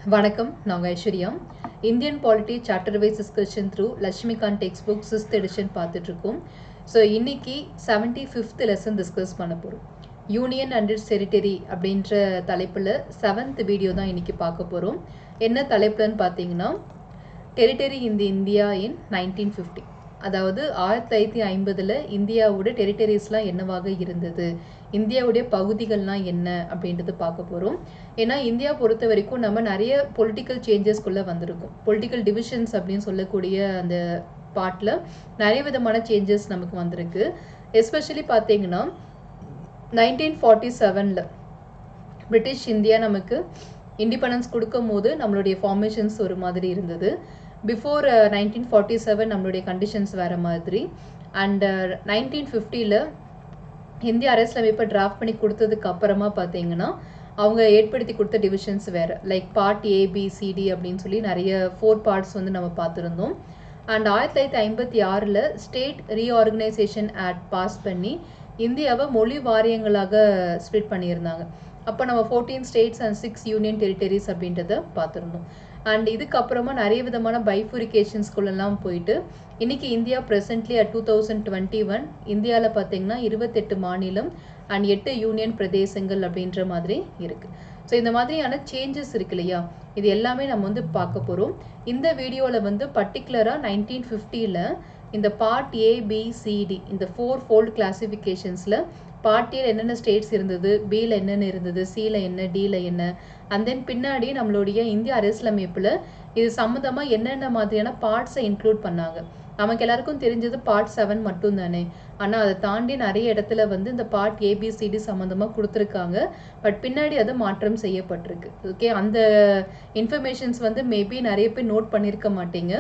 வணக்கம் நாங்க Aishwarya Indian polity chapter wise discussion through Lakshmikanth text book 6th edition பார்த்துட்டு இருக்கோம். ஸோ இன்னைக்கு 75th லெசன் டிஸ்கஸ் பண்ண போகிறோம். யூனியன் அண்ட் இட்ஸ் டெரிட்டரி அப்படின்ற தலைப்பில் 7th வீடியோ தான் இன்னைக்கு பார்க்க போகிறோம். என்ன தலைப்புலன்னு பார்த்தீங்கன்னா territory in the India in 1950, அதாவது 1950 இந்தியாவோட டெரிட்டரிஸ்லாம் என்னவாக இருந்தது, இந்தியாவுடைய பகுதிகள்லாம் என்ன அப்படின்றது பார்க்க போகிறோம். ஏன்னா இந்தியா பொறுத்த வரைக்கும் நம்ம நிறைய பொலிட்டிக்கல் சேஞ்சஸ்குள்ளே வந்திருக்கோம். பொலிட்டிக்கல் டிவிஷன்ஸ் அப்படின்னு சொல்லக்கூடிய அந்த பார்ட்டில் நிறைய விதமான சேஞ்சஸ் நமக்கு வந்திருக்கு. எஸ்பெஷலி பார்த்தீங்கன்னா 1947 பிரிட்டிஷ் இந்தியா நமக்கு இண்டிபெண்டன்ஸ் கொடுக்கும் போது நம்மளுடைய ஃபார்மேஷன்ஸ் ஒரு மாதிரி இருந்தது. பிஃபோர் 1947 நம்மளுடைய கண்டிஷன்ஸ் வேறு மாதிரி. அண்ட் 1950 இந்திய அரசியலமைப்பை டிராஃப்ட் பண்ணி கொடுத்ததுக்கு அப்புறமா பார்த்தீங்கன்னா அவங்க ஏற்படுத்தி கொடுத்த டிவிஷன்ஸ் வேறு, லைக் பார்ட் ஏபிசிடி அப்படின்னு சொல்லி நிறைய 4 பார்ட்ஸ் வந்து நம்ம பார்த்துருந்தோம். And 1956 state reorganisation act pass பண்ணி இந்தியாவை மொழி வாரியங்களாக ஸ்ப்ளிட் பண்ணியிருந்தாங்க. அப்போ நம்ம 14 ஸ்டேட்ஸ் அண்ட் 6 யூனியன் டெரிட்டரிஸ் அப்படின்றத பார்த்துருந்தோம். அண்ட் இதுக்கப்புறமா நிறைய விதமான பைஃபுரிகேஷன்ஸ்குள்ளெல்லாம் போயிட்டு இன்னைக்கு இந்தியா ப்ரெசென்ட்லி 2021 இந்தியாவில் பார்த்தீங்கன்னா 28 மாநிலம் அண்ட் 8 யூனியன் பிரதேசங்கள் அப்படின்ற மாதிரி இருக்குது. ஸோ இந்த மாதிரியான சேஞ்சஸ் இருக்கு இல்லையா, இது எல்லாமே நம்ம வந்து பார்க்க போகிறோம். இந்த வீடியோவில் வந்து பர்டிகுலராக 1950 இந்த பார்ட் ஏபிசிடி இந்த 4 ஃபோல்டு கிளாசிஃபிகேஷன்ஸில் பார்ட் ஏல என்னென்ன ஸ்டேட்ஸ் இருந்தது, பியில் என்னென்ன இருந்தது, சியில் என்ன, டியில் என்ன, அண்ட் தென் பின்னாடி நம்மளுடைய இந்திய அரசியலமைப்பில் இது சம்மந்தமாக என்னென்ன மாதிரியான பார்ட்ஸை இன்க்ளூட் பண்ணாங்க. நமக்கு எல்லாருக்கும் தெரிஞ்சது பார்ட் 7 மட்டும் தானே, ஆனால் அதை தாண்டி நிறைய இடத்துல வந்து இந்த பார்ட் ஏபிசிடி சம்மந்தமாக கொடுத்துருக்காங்க. பட் பின்னாடி அது மாற்றம் செய்யப்பட்டிருக்கு. ஓகே, அந்த இன்ஃபர்மேஷன்ஸ் வந்து மேபி நிறைய பேர் நோட் பண்ணியிருக்க மாட்டீங்க.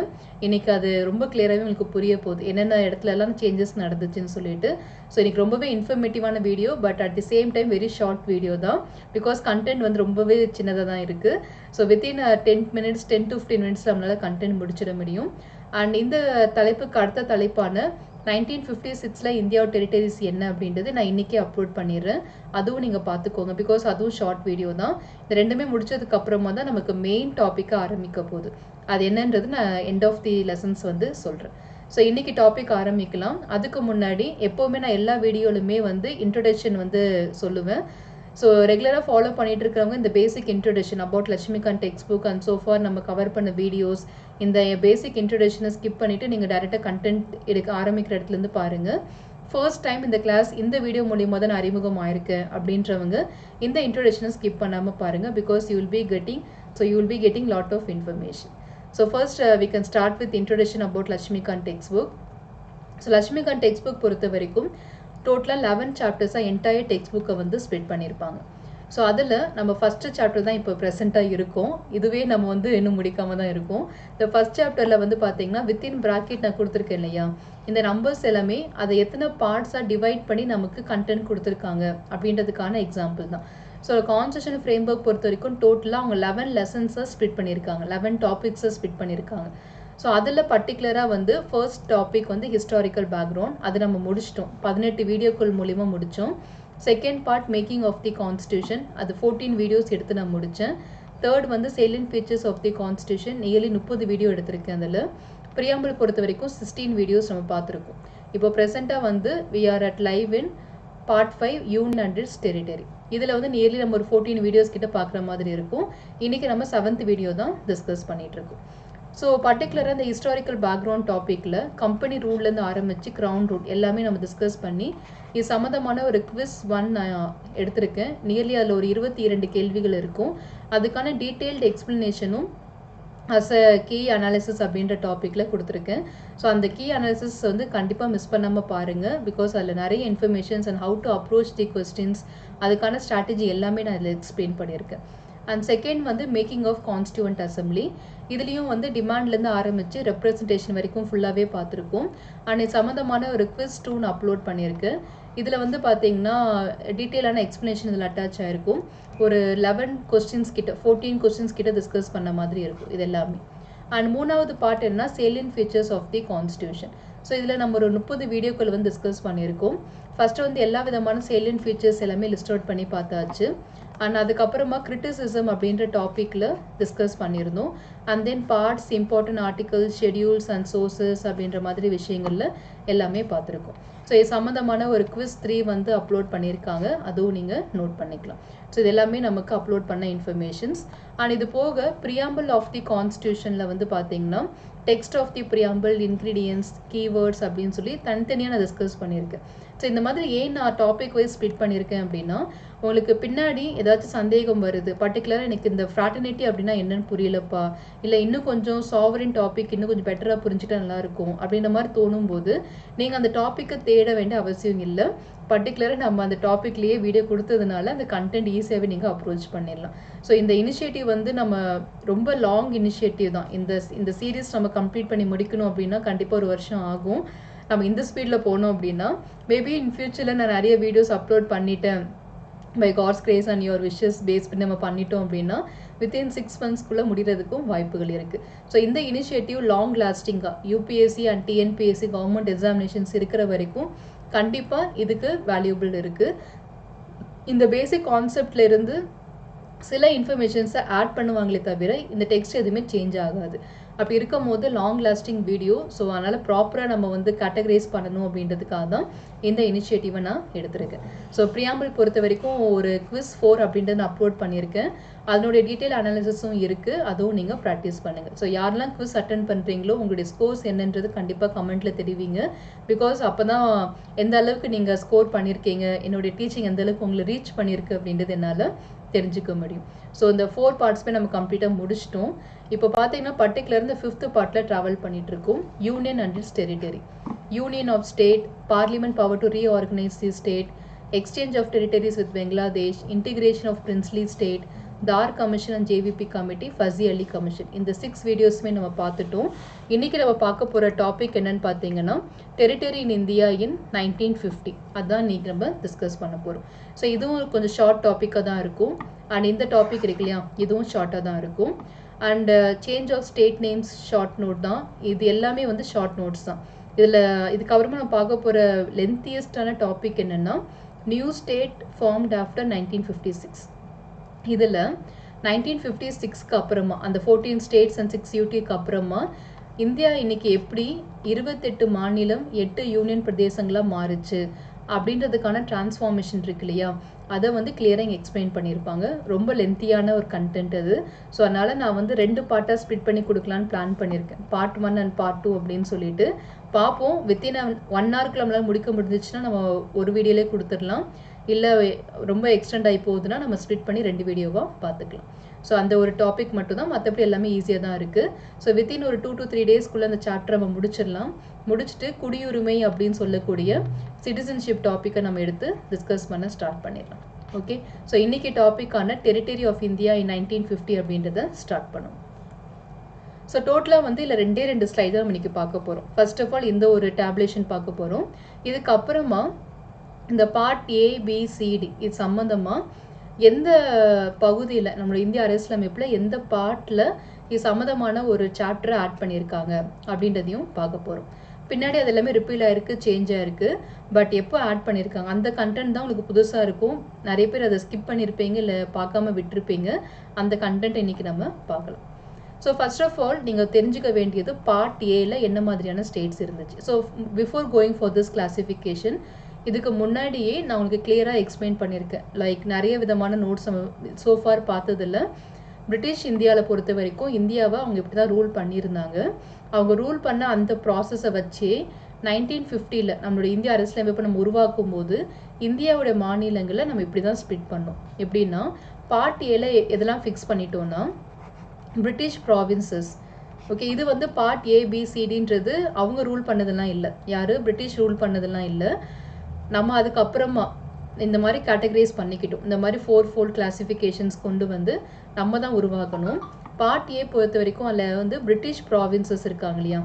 இன்னைக்கு அது ரொம்ப கிளியராகவே உங்களுக்கு புரிய போகுது என்னென்ன இடத்துலலாம் சேஞ்சஸ் நடந்துச்சுன்னு சொல்லிட்டு. ஸோ இன்னைக்கு ரொம்பவே இன்ஃபர்மேட்டிவான video, but at the same time very short video தான், பிகாஸ் கண்டென்ட் வந்து ரொம்பவே சின்னதாக தான் இருக்குது. ஸோ வித்தின் 10 to 15 minutes நம்மளால் கண்டென்ட் முடிச்சிட முடியும். அண்ட் இந்த தலைப்புக்கு அடுத்த தலைப்பான 1956 இந்தியாவோட டெரிட்டரிஸ் என்ன அப்படின்றது நான் இன்னைக்கே அப்லோட் பண்ணிடுறேன். அதுவும் நீங்கள் பார்த்துக்கோங்க, பிகாஸ் அதுவும் ஷார்ட் வீடியோ தான். இந்த ரெண்டுமே முடிச்சதுக்கு அப்புறமா தான் நமக்கு மெயின் டாப்பிக்கை ஆரம்பிக்க போகுது. அது என்னன்றது நான் எண்ட் ஆஃப் தி லெசன்ஸ் வந்து சொல்கிறேன். ஸோ இன்னைக்கு டாபிக் ஆரம்பிக்கலாம். அதுக்கு முன்னாடி எப்போவுமே நான் எல்லா வீடியோலுமே வந்து இன்ட்ரடக்ஷன் வந்து சொல்லுவேன். ஸோ ரெகுலராக ஃபாலோ பண்ணிட்டு இருக்கிறவங்க இந்த பேசிக் introduction about Lakshmikant text book and so far நம்ம கவர் பண்ண வீடியோஸ், இந்த பேசிக் இன்ட்ரடக்ஷனை ஸ்கிப் பண்ணிவிட்டு நீங்கள் டைரெக்டாக கண்டென்ட் எடுக்க ஆரம்பிக்கிற இடத்துலேருந்து பாருங்கள். ஃபர்ஸ்ட் டைம் இந்த கிளாஸ் இந்த வீடியோ மூலியமாக தான் நான் அறிமுகம் ஆயிருக்கேன் அப்படின்றவங்க இந்த இன்ட்ரடக்ஷனை ஸ்கிப் பண்ணாமல் பாருங்கள், because you will be getting lot of information. So first we can start with introduction about Lakshmikanth text book. So Lakshmikanth text book பொறுத்த வரைக்கும் டோட்டலாக 11 சாப்டர்ஸாக என்டையர் டெக்ஸ்ட் புக்கை வந்து ஸ்ப்ளிட் பண்ணியிருப்பாங்க. ஸோ அதில் நம்ம ஃபஸ்ட்டு சாப்டர் தான் இப்போ ப்ரெசென்ட்டாக இருக்கும். இதுவே நம்ம வந்து இன்னும் முடிக்காமல் தான் இருக்கும். இந்த ஃபஸ்ட் சாப்டரில் வந்து பார்த்தீங்கன்னா வித்தின் ப்ராக்கெட் நான் கொடுத்துருக்கேன் இல்லையா, இந்த நம்பர்ஸ் எல்லாமே அதை எத்தனை பார்ட்ஸாக டிவைட் பண்ணி நமக்கு கண்டென்ட் கொடுத்துருக்காங்க அப்படின்றதுக்கான எக்ஸாம்பிள் தான். ஸோ கான்ஸ்டியூஷன் ஃப்ரேம்வொர்க் பொறுத்த வரைக்கும் டோட்டலாக அவங்க 11 லெசன்ஸை ஸ்ப்ளிட் பண்ணியிருக்காங்க, 11 டாபிக்ஸை ஸ்ப்ளிட் பண்ணியிருக்காங்க. ஸோ அதில் பர்டிகுலராக வந்து ஃபர்ஸ்ட் டாபிக் வந்து ஹிஸ்டாரிக்கல் பேக்ரவுண்ட், அது நம்ம முடிச்சிட்டோம், 18 வீடியோக்கள் மூலிமா முடித்தோம். Second part making of the constitution, அது 14 வீடியோஸ் எடுத்து நான் முடித்தேன். தேர்ட் வந்து salient features of the constitution, nearly 30 video எடுத்திருக்கேன். அதில் ப்ரியாம்பிள் பொறுத்த வரைக்கும் 16 வீடியோஸ் நம்ம பார்த்துருக்கோம். இப்போ ப்ரெசென்ட்டாக வந்து we are at live in part 5 union and its territory. இதில் வந்து நியர்லி நம்ம ஒரு 14 வீடியோஸ் கிட்ட பார்க்குற மாதிரி இருக்கும். இன்றைக்கி நம்ம 7th வீடியோ தான் டிஸ்கஸ் பண்ணிகிட்ருக்கோம். ஸோ பர்டிகுலராக இந்த ஹிஸ்டாரிக்கல் பேக்ரவுண்ட் டாப்பிக்கில் கம்பெனி ரூல்லேருந்து ஆரம்பித்து க்ரௌன் ரூல் எல்லாமே நம்ம டிஸ்கஸ் பண்ணி இது சம்மந்தமான ஒரு குவிஸ் 1 நான் எடுத்திருக்கேன். நியர்லி அதில் ஒரு 22 கேள்விகள் இருக்கும். அதுக்கான டீட்டெயில்டு எக்ஸ்ப்ளனேஷனும் அஸ் அ கீ அனாலிசிஸ் அப்படின்ற டாப்பிக்கில் கொடுத்துருக்கேன். ஸோ அந்த கீ அனாலிசிஸ் வந்து கண்டிப்பாக மிஸ் பண்ணாமல் பாருங்கள், பிகாஸ் அதில் நிறைய informations and how to approach the questions, அதுக்கான ஸ்ட்ராட்டஜி எல்லாமே நான் இதில் எக்ஸ்பிளைன் பண்ணியிருக்கேன். அண்ட் செகண்ட் வந்து மேக்கிங் ஆஃப் கான்ஸ்டியூவன்ட் அசம்பிளி, இதுலேயும் வந்து டிமாண்ட்லேருந்து ஆரம்பித்து ரெப்ரஸன்டேஷன் வரைக்கும் ஃபுல்லாகவே பார்த்துருக்கோம். அண்ட் இது சம்மந்தமான ஒரு குவிஸ் 2 நான் அப்லோட் பண்ணியிருக்கேன். இதில் வந்து பார்த்தீங்கன்னா டீட்டெயிலான எக்ஸ்ப்ளனேஷன் இதில் அட்டாச் ஆகிருக்கும். ஒரு 11 கொஸ்டின்ஸ் கிட்ட 14 கொஸ்டின்ஸ் கிட்ட டிஸ்கஸ் பண்ண மாதிரி இருக்கும் இது எல்லாமே. அண்ட் மூணாவது பார்ட் என்னன்னா salient features of the constitution. So இதில் நம்ம ஒரு 30 வீடியோக்கள் வந்து டிஸ்கஸ் பண்ணியிருக்கோம். ஃபஸ்ட்டு வந்து எல்லா விதமான சேலியன்ட் ஃபீச்சர்ஸ் எல்லாமே லிஸ்ட் அவுட் பண்ணி பார்த்தாச்சு. அண்ட் அதுக்கப்புறமா கிரிட்டிசிசம் அப்படின்ற டாப்பிக்கில் டிஸ்கஸ் பண்ணியிருந்தோம். And then parts, important articles, schedules and sources அப்படின்ற மாதிரி விஷயங்களில் எல்லாமே பார்த்துருக்கோம். ஸோ இது சம்மந்தமான ஒரு குவிஸ் 3 வந்து அப்லோட் பண்ணியிருக்காங்க, அதுவும் நீங்கள் நோட் பண்ணிக்கலாம். ஸோ இது எல்லாமே நமக்கு அப்லோட் பண்ண இன்ஃபர்மேஷன்ஸ். அண்ட் இது போக ப்ரியாம்பிள் ஆஃப் தி கான்ஸ்டியூஷனில் வந்து பார்த்தீங்கன்னா text of the preamble, ingredients, keywords அப்படின்னு சொல்லி தனித்தனியாக நான் டிஸ்கஸ் பண்ணியிருக்கேன். ஸோ இந்த மாதிரி ஏன் நான் டாபிக் வைஸ் ஸ்ப்ளிட் பண்ணியிருக்கேன் அப்படின்னா, உங்களுக்கு பின்னாடி ஏதாச்சும் சந்தேகம் வருது, பர்டிகுலராக எனக்கு இந்த ஃப்ராட்டர்னிட்டி அப்படின்னா என்னன்னு புரியலப்பா, இல்லை இன்னும் கொஞ்சம் சாவரின் டாபிக் இன்னும் கொஞ்சம் பெட்டராக புரிஞ்சுட்டா நல்லாயிருக்கும் அப்படின்ற மாதிரி தோணும் போது நீங்கள் அந்த டாப்பிக்கை தேட வேண்டிய அவசியம் இல்லை. பர்டிகுலராக நம்ம அந்த டாப்பிக்லேயே வீடியோ கொடுத்ததுனால அந்த கண்டென்ட் ஈஸியாகவே நீங்கள் அப்ரோச் பண்ணிடலாம். ஸோ இந்த இனிஷியேட்டிவ் வந்து நம்ம ரொம்ப லாங் இனிஷியேட்டிவ் தான். இந்த சீரீஸ் நம்ம கம்ப்ளீட் பண்ணி முடிக்கணும் அப்படின்னா கண்டிப்பாக 1 வருஷம் ஆகும். நம்ம இந்த ஸ்பீடில் போனோம் அப்படின்னா மேபி இன் ஃபியூச்சரில் நான் நிறைய வீடியோஸ் அப்லோட் பண்ணிட்டேன், by God's grace and your wishes base பண்ணி நம்ம பண்ணிட்டோம் அப்படின்னா வித்தின் 6 monthsக்குள்ளே முடிகிறதுக்கும் வாய்ப்புகள் இருக்குது. ஸோ இந்த இனிஷியேட்டிவ் லாங் லாஸ்டிங்காக UPSC and TNPSC government examinations இருக்கிற வரைக்கும் கண்டிப்பாக இதுக்கு வேல்யூபிள் இருக்குது. இந்த பேசிக் கான்செப்ட்ல இருந்து சில இன்ஃபர்மேஷன்ஸை ஆட் பண்ணுவாங்களே தவிர இந்த டெக்ஸ்ட் எதுவுமே சேஞ்ச் ஆகாது. அப்படி இருக்கும் போது லாங் லாஸ்டிங் வீடியோ, ஸோ அதனால் ப்ராப்பராக நம்ம வந்து கேட்டகரைஸ் பண்ணணும் அப்படின்றதுக்காக தான் இந்த இனிஷியேட்டிவை நான் எடுத்திருக்கேன். ஸோ ப்ரியாம்பிள் பொறுத்த வரைக்கும் ஒரு குவிஸ் 4 அப்படின்றத நான் அப்லோட் பண்ணியிருக்கேன். அதனுடைய டீட்டெயில் அனாலிசிஸும் இருக்குது, அதுவும் நீங்கள் ப்ராக்டிஸ் பண்ணுங்கள். ஸோ யாரெல்லாம் குவிஸ் அட்டன் பண்ணுறீங்களோ உங்களுடைய ஸ்கோர்ஸ் என்னன்றது கண்டிப்பாக கமெண்ட்டில் தெரிவிங்க. பிகாஸ் அப்போ தான் எந்த அளவுக்கு நீங்கள் ஸ்கோர் பண்ணியிருக்கீங்க, என்னுடைய டீச்சிங் எந்த அளவுக்கு உங்களை ரீச் பண்ணியிருக்கு அப்படின்றது என்னால் தெரிஞ்சுக்க முடியும். ஸோ இந்த 4 பார்ட்ஸுமே நம்ம கம்ப்ளீட்டாக முடிச்சிட்டோம். இப்போ பார்த்தீங்கன்னா பர்டிகுலர் இந்த 5th பார்ட்டில் ட்ராவல் பண்ணிட்டு இருக்கோம். Union and its territory, union of state, parliament power to reorganise the state, exchange of territories with Bangladesh, integration of princely state, Dhar commission and JVP committee, Fazl Ali commission. இந்த 6 வீடியோஸுமே நம்ம பார்த்துட்டோம். இன்றைக்கி நம்ம பார்க்க போகிற டாபிக் என்னன்னு பார்த்தீங்கன்னா டெரிட்டரி இன் இந்தியா இன் 1950. அதுதான் இன்றைக்கி நம்ம டிஸ்கஸ் பண்ண போகிறோம். ஸோ இதுவும் கொஞ்சம் ஷார்ட் டாப்பிக்காக தான் இருக்கும். அண்ட் இந்த டாபிக் இருக்கு இல்லையா, இதுவும் ஷார்ட்டாக தான் இருக்கும். And change of state names short note தான். இது எல்லாமே வந்து ஷார்ட் நோட்ஸ் தான். இதுக்கப்புறமா நம்ம பார்க்க போகிற லென்த்தியஸ்டான டாபிக் என்னென்னா நியூ ஸ்டேட் ஃபார்ம்ட் ஆஃப்டர் 1956. இதில் 1956க்கு அப்புறமா அந்த 14 ஸ்டேட்ஸ் அண்ட் 6 யூடிக்கு அப்புறமா இந்தியா இன்னைக்கு எப்படி 28 மாநிலம் 8 யூனியன் பிரதேசங்களாக மாறுச்சு அப்படின்றதுக்கான டிரான்ஸ்ஃபார்மேஷன் இருக்கு இல்லையா, அதை வந்து கிளியராக எக்ஸ்பிளைன் பண்ணியிருப்பாங்க. ரொம்ப லென்த்தியான ஒரு கண்டென்ட் அது. ஸோ அதனால் நான் வந்து 2 பார்ட்டாக ஸ்ப்ளிட் பண்ணி கொடுக்கலான்னு பிளான் பண்ணியிருக்கேன். பார்ட் 1 அண்ட் பார்ட் 2 அப்படின்னு சொல்லிட்டு பார்ப்போம். வித்தின் 1 ஹவர்க்குள்ள நம்மளால் முடிக்க முடிஞ்சிச்சுன்னா நம்ம ஒரு வீடியோலே கொடுத்துடலாம். இல்லை ரொம்ப எக்ஸ்டெண்ட் ஆகி போகுதுன்னா நம்ம ஸ்ப்ளிட் பண்ணி 2 வீடியோவாக பார்த்துக்கலாம். ஸோ அந்த ஒரு டாபிக் மட்டும் தான், மற்றபடி எல்லாமே ஈஸியாக தான் இருக்குது. ஸோ வித்தின் ஒரு 2 to 3 டேஸ்க்குள்ளே அந்த சாப்டர் நம்ம முடிச்சிடலாம். முடிச்சுட்டு குடியுரிமை அப்படின்னு சொல்லக்கூடிய சிட்டிசன்ஷிப் டாப்பிக்கை நம்ம எடுத்து டிஸ்கஸ் பண்ண ஸ்டார்ட் பண்ணிடலாம். ஓகே, ஸோ இன்றைக்கி டாப்பிக்கான டெரிட்டரி ஆஃப் இந்தியா இன் 1950 அப்படின்றத ஸ்டார்ட் பண்ணும். ஸோ டோட்டலாக வந்து இல்லை 2 ஸ்லைட் தான் நம்ம இன்றைக்கி பார்க்க போகிறோம். ஃபர்ஸ்ட் ஆஃப் ஆல் இந்த ஒரு டேப்லேஷன் பார்க்க போகிறோம். இதுக்கப்புறமா இந்த பார்ட் ABCD இது சம்மந்தமாக எந்த பகுதியில் நம்மளோட இந்திய அரசியலமைப்பில் எந்த பார்ட்டில் இது சம்மந்தமான ஒரு சாப்டரை ஆட் பண்ணியிருக்காங்க அப்படின்றதையும் பார்க்க போகிறோம். பின்னாடி அது எல்லாமே ரிப்பீல் ஆகிருக்கு, சேஞ்ச் ஆகிருக்கு. பட் எப்போ ஆட் பண்ணியிருக்காங்க அந்த கண்டென்ட் தான் உங்களுக்கு புதுசாக இருக்கும். நிறைய பேர் அதை ஸ்கிப் பண்ணியிருப்பீங்க, இல்லை பார்க்காம விட்டுருப்பீங்க. அந்த கண்டென்ட் இன்றைக்கி நம்ம பார்க்கலாம். ஸோ ஃபர்ஸ்ட் ஆஃப் ஆல் நீங்கள் தெரிஞ்சுக்க வேண்டியது பார்ட் ஏல என்ன மாதிரியான ஸ்டேட்ஸ் இருந்துச்சு. So before going for this classification, இதுக்கு முன்னாடியே நான் உங்களுக்கு கிளியராக எக்ஸ்பிளைன் பண்ணியிருக்கேன். லைக் நிறைய விதமான நோட்ஸ் நம்ம சோஃபார் பார்த்ததில்ல. பிரிட்டிஷ் இந்தியாவில் பொறுத்த வரைக்கும் இந்தியாவை அவங்க இப்படி தான் ரூல் பண்ணியிருந்தாங்க. அவங்க ரூல் பண்ண அந்த ப்ராசஸை வச்சே 1950 நம்மளுடைய இந்திய அரசியலமைப்பை நம்ம உருவாக்கும் போது இந்தியாவுடைய மாநிலங்களை நம்ம இப்படி தான் ஸ்ப்ளிட் பண்ணோம். எப்படின்னா பார்ட் ஏல எதெல்லாம் ஃபிக்ஸ் பண்ணிட்டோன்னா பிரிட்டிஷ் ப்ராவின்சஸ். ஓகே, இது வந்து பார்ட் ABCDன்றது அவங்க ரூல் பண்ணதெல்லாம் இல்லை, யார் பிரிட்டிஷ் ரூல் பண்ணதெல்லாம் இல்லை. நம்ம அதுக்கப்புறமா இந்த மாதிரி கேட்டகரைஸ் பண்ணிக்கிட்டோம். இந்த மாதிரி 4 கிளாசிஃபிகேஷன்ஸ் கொண்டு வந்து நம்ம தான் உருவாக்கணும். பார்ட் ஏ பொறுத்த வரைக்கும் அதில் வந்து பிரிட்டிஷ் ப்ராவின்சஸ் இருக்காங்க இல்லையா,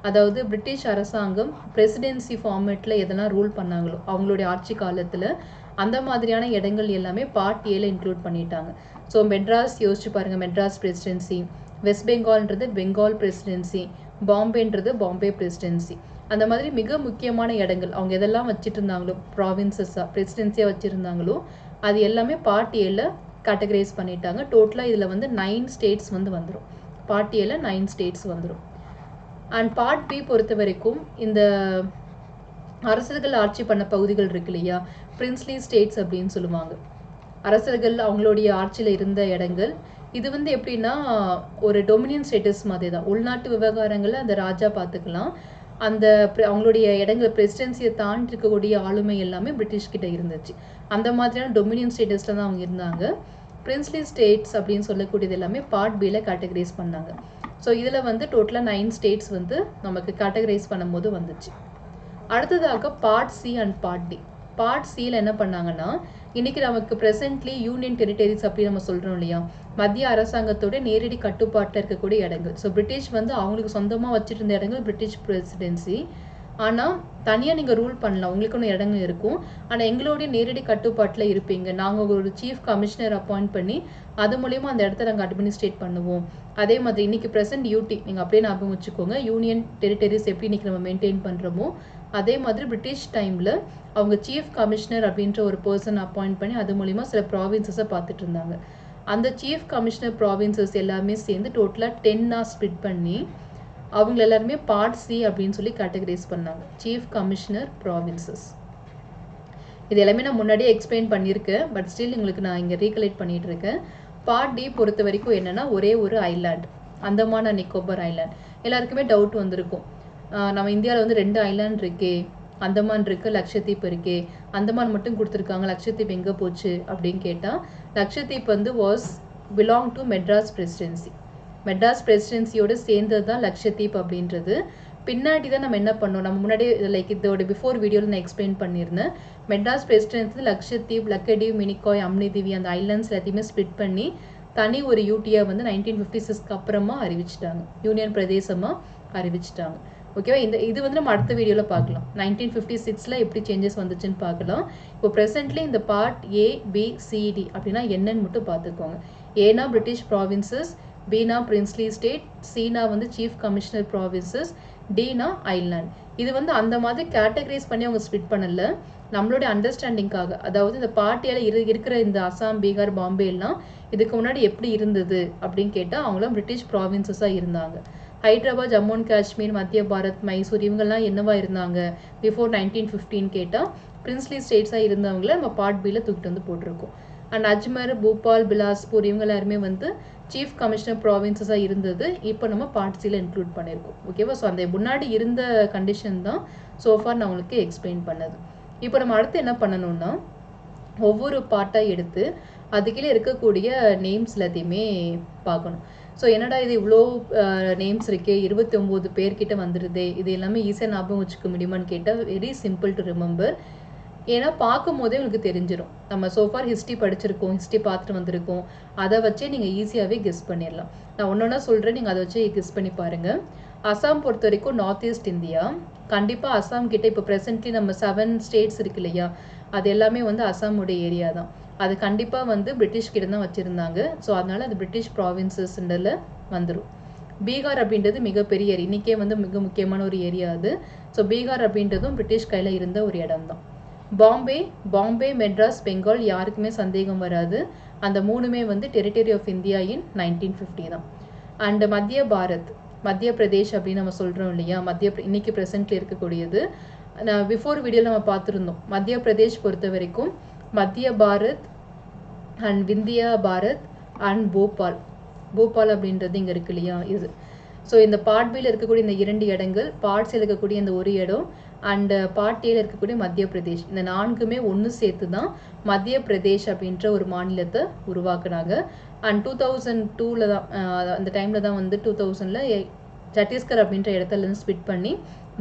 அதாவது பிரிட்டிஷ் அரசாங்கம் பிரசிடென்சி ஃபார்மேட்டில் எதெல்லாம் ரூல் பண்ணாங்களோ அவங்களுடைய ஆட்சி காலத்தில் அந்த மாதிரியான இடங்கள் எல்லாமே பார்ட் ஏல இன்க்ளூட் பண்ணிட்டாங்க. ஸோ மெட்ராஸ் யோசிச்சு பாருங்கள், மெட்ராஸ் பிரசிடென்சி, வெஸ்ட் பெங்கால்ன்றது பெங்கால் பிரசிடென்சி, பாம்பேன்றது பாம்பே பிரசிடென்சி. அந்த மாதிரி மிக முக்கியமான இடங்கள் அவங்க எதெல்லாம் வச்சுட்டு இருந்தாங்களோ ப்ராவின்சஸாக பிரசிடென்சியாக வச்சுருந்தாங்களோ அது எல்லாமே பார்ட் ஏல கேட்டகரைஸ் பண்ணிட்டாங்க. டோட்டலாக இதில் வந்து 9 ஸ்டேட்ஸ் வந்து வந்துடும். பார்ட் ஏல 9 ஸ்டேட்ஸ் வந்துடும். அண்ட் பார்ட் பி பொறுத்த வரைக்கும் இந்த அரசர்கள் ஆட்சி பண்ண பகுதிகள் இருக்கு இல்லையா, பிரின்ஸ்லி ஸ்டேட்ஸ் அப்படின்னு சொல்லுவாங்க. அரசர்கள் அவங்களுடைய ஆட்சியில் இருந்த இடங்கள். இது வந்து எப்படின்னா ஒரு டொமினியன் ஸ்டேட்டஸ் மாதிரி தான். உள்நாட்டு விவகாரங்களை அந்த ராஜா பார்த்துக்கலாம். அந்த அவங்களுடைய இடங்கள் பிரசிடென்சியை தாண்டி இருக்கக்கூடிய ஆளுமை எல்லாமே பிரிட்டிஷ் கிட்ட இருந்துச்சு. அந்த மாதிரியான டொமினியன் ஸ்டேட்டஸ்ல தான் அவங்க இருந்தாங்க. பிரின்ஸ்லி ஸ்டேட்ஸ் அப்படின்னு சொல்லக்கூடியது எல்லாமே பார்ட் பியில் கேட்டகரைஸ் பண்ணாங்க. ஸோ இதில் வந்து டோட்டலாக 9 ஸ்டேட்ஸ் வந்து நமக்கு கேட்டகரைஸ் பண்ணும்போது வந்துச்சு. அடுத்ததாக part C and part D. Part சியில் என்ன பண்ணாங்கன்னா, இன்னைக்கு நமக்கு ப்ரெசென்ட்லி யூனியன் டெரிட்டரிஸ் அப்படி நம்ம சொல்கிறோம் இல்லையா, மத்திய அரசாங்கத்தோட நேரடி கட்டுப்பாட்டில் இருக்கக்கூடிய இடங்கள். ஸோ பிரிட்டிஷ் வந்து அவங்களுக்கு சொந்தமாக வச்சுட்டு இருந்த இடங்கள் பிரிட்டிஷ் பிரசிடென்சி. ஆனால் தனியாக நீங்கள் ரூல் பண்ணலாம், உங்களுக்குன்னு இடங்கள் இருக்கும். ஆனால் எங்களுடைய நேரடி கட்டுப்பாட்டில் இருப்பீங்க. நாங்கள் ஒரு சீஃப் கமிஷனர் அப்பாயிண்ட் பண்ணி அது மூலயமா அந்த இடத்த நாங்கள் அட்மினிஸ்ட்ரேட் பண்ணுவோம். அதே மாதிரி இன்னைக்கு ப்ரெசென்ட் யூடி நீங்கள் அப்படியே ஞாபகம் வச்சுக்கோங்க. யூனியன் டெரிட்டரிஸ் எப்படி இன்னைக்கு நம்ம மெயின்டைன் பண்ணுறோமோ அதே மாதிரி பிரிட்டிஷ் டைமில் அவங்க சீஃப் கமிஷனர் அப்படின்ற ஒரு பர்சன் அப்பாயிண்ட் பண்ணி அது மூலிமா சில ப்ராவின்சஸை பார்த்துட்டு இருந்தாங்க. அந்த சீஃப் கமிஷனர் ப்ராவின்சஸ் எல்லாமே சேர்ந்து டோட்டலாக 10 ஸ்ப்ளிட் பண்ணி அவங்க எல்லாருமே பார்ட் சி அப்படின்னு சொல்லி கேட்டகரைஸ் பண்ணாங்க. Chief commissioner provinces. இது எல்லாமே நான் முன்னாடியே எக்ஸ்பிளைன் பண்ணியிருக்கேன். பட் ஸ்டில் உங்களுக்கு நான் இங்கே ரீகலெக்ட் பண்ணிட்டு இருக்கேன். பார்ட் டி பொறுத்த வரைக்கும் என்னன்னா ஒரே ஒரு island, Andaman and Nicobar island. எல்லாருக்குமே டவுட் வந்திருக்கும், நம்ம இந்தியாவில் வந்து 2 ஐலாண்ட் இருக்கே, அந்தமான் இருக்கு, லட்சத்தீப் இருக்கே, அந்தமான் மட்டும் கொடுத்துருக்காங்க, லட்சத்தீப் எங்கே போச்சு அப்படின்னு கேட்டால், லட்சத்தீப் வந்து belong to Madras presidency. Madras பிரசிடென்சியோடு சேர்ந்தது தான் லட்சத்தீப் அப்படின்றது. பின்னாடி தான் நம்ம என்ன பண்ணோம், நம்ம முன்னாடி லைக் இதோட பிஃபோர் வீடியோவில் நான் எக்ஸ்பிளைன் பண்ணியிருந்தேன். மெட்ராஸ் பிரசிடென்சி லட்சத்தீப், லக்கடிவ், மினிகாய், அம்னிதீவி அந்த ஐலாண்ட்ஸ் எல்லாத்தையுமே ஸ்ப்ளிட் பண்ணி தனி ஒரு யூடியா வந்து 1956க்கு அப்புறமா அறிவிச்சிட்டாங்க, யூனியன் பிரதேசமாக அறிவிச்சிட்டாங்க. ஓகேவா? இது வந்து நம்ம அடுத்த வீடியோவில் பார்க்கலாம். 1956ல் எப்படி சேஞ்சஸ் வந்துச்சுன்னு பார்க்கலாம். இப்போ ப்ரெசென்ட்லி இந்த பார்ட் ஏ பி சிடி அப்படின்னா என்னன்னு மட்டும் பார்த்துக்கோங்க. ஏனா பிரிட்டிஷ் ப்ராவின்சஸ், பினா பிரின்ஸ்லி ஸ்டேட், சினா வந்து chief commissioner provinces, Tina island. இது வந்து அந்த மாதிரி கேட்டகரைஸ் பண்ணி அவங்க ஸ்ப்ளிட் பண்ணல, நம்மளுடைய அண்டர்ஸ்டாண்டிங்காக. அதாவது இந்த பார்ட்டியால் இருக்கிற இந்த அசாம், பீகார், பாம்பே எல்லாம் இதுக்கு முன்னாடி எப்படி இருந்தது அப்படின்னு கேட்டால் அவங்களாம் பிரிட்டிஷ் ப்ராவின்சஸாக இருந்தாங்க. ஹைதராபாத், ஜம்மு அண்ட் காஷ்மீர், மத்திய பாரத், மைசூர் இவங்கெல்லாம் என்னவா இருந்தாங்க பிஃபோர் 1915 கேட்டால் பிரின்ஸ்லி ஸ்டேட்ஸாக இருந்தவங்கள நம்ம பார்ட் பியில் தூக்கிட்டு வந்து போட்டிருக்கோம். அண்ட் அஜ்மர், போபால், பிலாஸ்பூர் இவங்க எல்லாருமே வந்து சீஃப் கமிஷனர் ப்ராவின்சஸாக இருந்தது. இப்போ நம்ம பார்ட் சியில் இன்க்ளூட் பண்ணியிருக்கோம். ஓகேவா? ஸோ அந்த முன்னாடி இருந்த கண்டிஷன் தான் சோஃபார் நான் உங்களுக்கு எக்ஸ்பிளைன் பண்ணது. இப்போ நம்ம அடுத்து என்ன பண்ணணும்னா, ஒவ்வொரு பார்ட்டாக எடுத்து அதுக்கீழே இருக்கக்கூடிய நேம்ஸ் எல்லாத்தையுமே பார்க்கணும். ஸோ என்னடா இது இவ்வளோ நேம்ஸ் இருக்கே, 29 பேர்கிட்ட வந்துடுதே, இது எல்லாமே ஈஸியாக ஞாபகம் வச்சுக்க முடியுமான்னு கேட்டால் வெரி சிம்பிள் டு ரிமெம்பர். ஏன்னா பார்க்கும் போதே உங்களுக்கு தெரிஞ்சிடும். நம்ம சோஃபார் ஹிஸ்ட்ரி படிச்சிருக்கோம், ஹிஸ்ட்ரி பார்த்துட்டு வந்திருக்கோம், அதை வச்சே நீங்கள் ஈஸியாகவே கெஸ் பண்ணிடலாம். நான் ஒன்றா சொல்கிறேன், நீங்கள் அதை வச்சு கெஸ் பண்ணி பாருங்கள். அசாம் பொறுத்த வரைக்கும் நார்த் ஈஸ்ட் இந்தியா. கண்டிப்பாக அசாம் கிட்ட இப்போ ப்ரெசென்ட்லி நம்ம 7 ஸ்டேட்ஸ் இருக்கு இல்லையா, அது எல்லாமே வந்து அசாமுடைய ஏரியா தான். அது கண்டிப்பாக வந்து பிரிட்டிஷ் கிட்ட தான் வச்சுருந்தாங்க. ஸோ அதனால் அது பிரிட்டிஷ் ப்ராவின்சஸ்ன்றதில் வந்துடும். பீகார் அப்படின்றது மிகப்பெரிய ஏரியா, இன்றைக்கே வந்து மிக முக்கியமான ஒரு ஏரியா அது. ஸோ பீகார் அப்படின்றதும் பிரிட்டிஷ் கையில் இருந்த ஒரு இடம் தான். பாம்பே, மெட்ராஸ், பெங்கால் யாருக்குமே சந்தேகம் வராது. அந்த 3மே வந்து டெரிட்டரி ஆஃப் இந்தியா இன் 1950 தான். அண்ட் மத்திய பிரதேஷ் அப்படின்னு நம்ம சொல்கிறோம் இல்லையா, இன்னைக்கு ப்ரெசென்ட்ல இருக்கக்கூடியது. நான் பிஃபோர் வீடியோவில் நம்ம பார்த்துருந்தோம். மத்திய பிரதேஷ் பொறுத்த வரைக்கும் மத்திய பாரத் அண்ட் விந்தியா பாரத் அண்ட் போபால் அப்படின்றது இங்கே இருக்கு இல்லையா, இது. ஸோ இந்த பார்ட் பியில் இருக்கக்கூடிய இந்த 2 இடங்கள், பார்ட்ஸில் இருக்கக்கூடிய இந்த ஒரு இடம் அண்ட் பார்ட் ஏல இருக்கக்கூடிய மத்திய பிரதேஷ், இந்த 4மே ஒன்று சேர்த்து தான் மத்திய பிரதேஷ் அப்படின்ற ஒரு மாநிலத்தை உருவாக்குனாங்க. அண்ட் 2002ல் தான் அந்த டைமில் தான் வந்து 2000ல் சத்தீஸ்கர் அப்படின்ற இடத்துலேருந்து ஸ்பிட் பண்ணி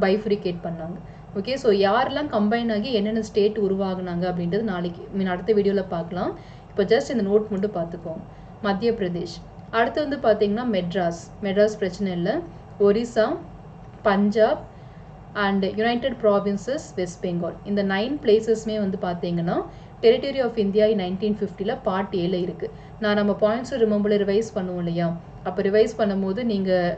பைஃப்ரிகேட் பண்ணாங்க. ஓகே, ஸோ யாரெல்லாம் கம்பைன் ஆகி என்னென்ன ஸ்டேட் உருவாகுனாங்க அப்படின்றது நாளைக்கு அடுத்த வீடியோவில் பார்க்கலாம். இப்போ ஜஸ்ட் இந்த நோட் மட்டும் பார்த்துக்கோங்க. மத்திய பிரதேஷ். அடுத்து வந்து பார்த்தீங்கன்னா மெட்ராஸ் பிரச்சனை இல்லை. Orissa, Punjab and United provinces, west Bengal, இந்த 9 பிளேசஸ்மே வந்து பார்த்தீங்கன்னா டெரிட்டரி ஆஃப் இந்தியா 1950ல் பார்ட் ஏல இருக்குது. நம்ம பாயிண்ட்ஸ் ரிமெம்பரில் ரிவைஸ் பண்ணுவோம் இல்லையா, அப்போ ரிவைஸ் பண்ணும்போது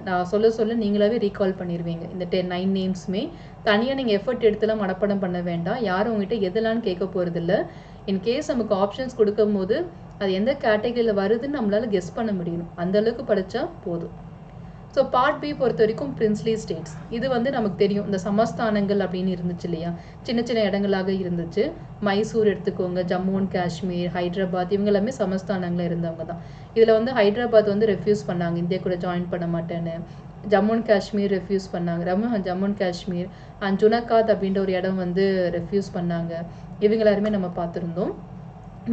நான் சொல்ல நீங்களாவே ரீகால் பண்ணிடுவீங்க. இந்த 9 நேம்ஸுமே தனியாக நீங்கள் எஃபர்ட் எடுத்துலாம் மனப்பாடம் பண்ண வேண்டாம். யாரும் உங்ககிட்ட எதெல்லாம் கேட்க போகிறதில்ல. இன்கேஸ் நமக்கு ஆப்ஷன்ஸ் கொடுக்கும் போது அது எந்த கேட்டகரியில் வருதுன்னு நம்மளால கெஸ் பண்ண முடியணும், அந்த அளவுக்கு படித்தா போதும். ஸோ பார்ட் பி பொறுத்த வரைக்கும் பிரின்ஸ்லி ஸ்டேட்ஸ். இது வந்து நமக்கு தெரியும், இந்த சமஸ்தானங்கள் அப்படின்னு இருந்துச்சு இல்லையா, சின்ன சின்ன இடங்களாக இருந்துச்சு. மைசூர் எடுத்துக்கோங்க, ஜம்மு அண்ட் காஷ்மீர், ஹைதராபாத், இவங்க எல்லாமே சமஸ்தானங்களில் இருந்தவங்க தான். இதில் வந்து ஹைதராபாத் வந்து ரெஃப்யூஸ் பண்ணாங்க, இந்தியா கூட ஜாயின் பண்ண மாட்டேன்னு. ஜம்மு அண்ட் காஷ்மீர் ரெஃப்யூஸ் பண்ணாங்க, ஜம்மு அண்ட் காஷ்மீர் அண்ட் ஜுனகாத் அப்படின்ற ஒரு இடம் வந்து ரெஃப்யூஸ் பண்ணாங்க. இவங்க எல்லாருமே நம்ம பார்த்துருந்தோம்.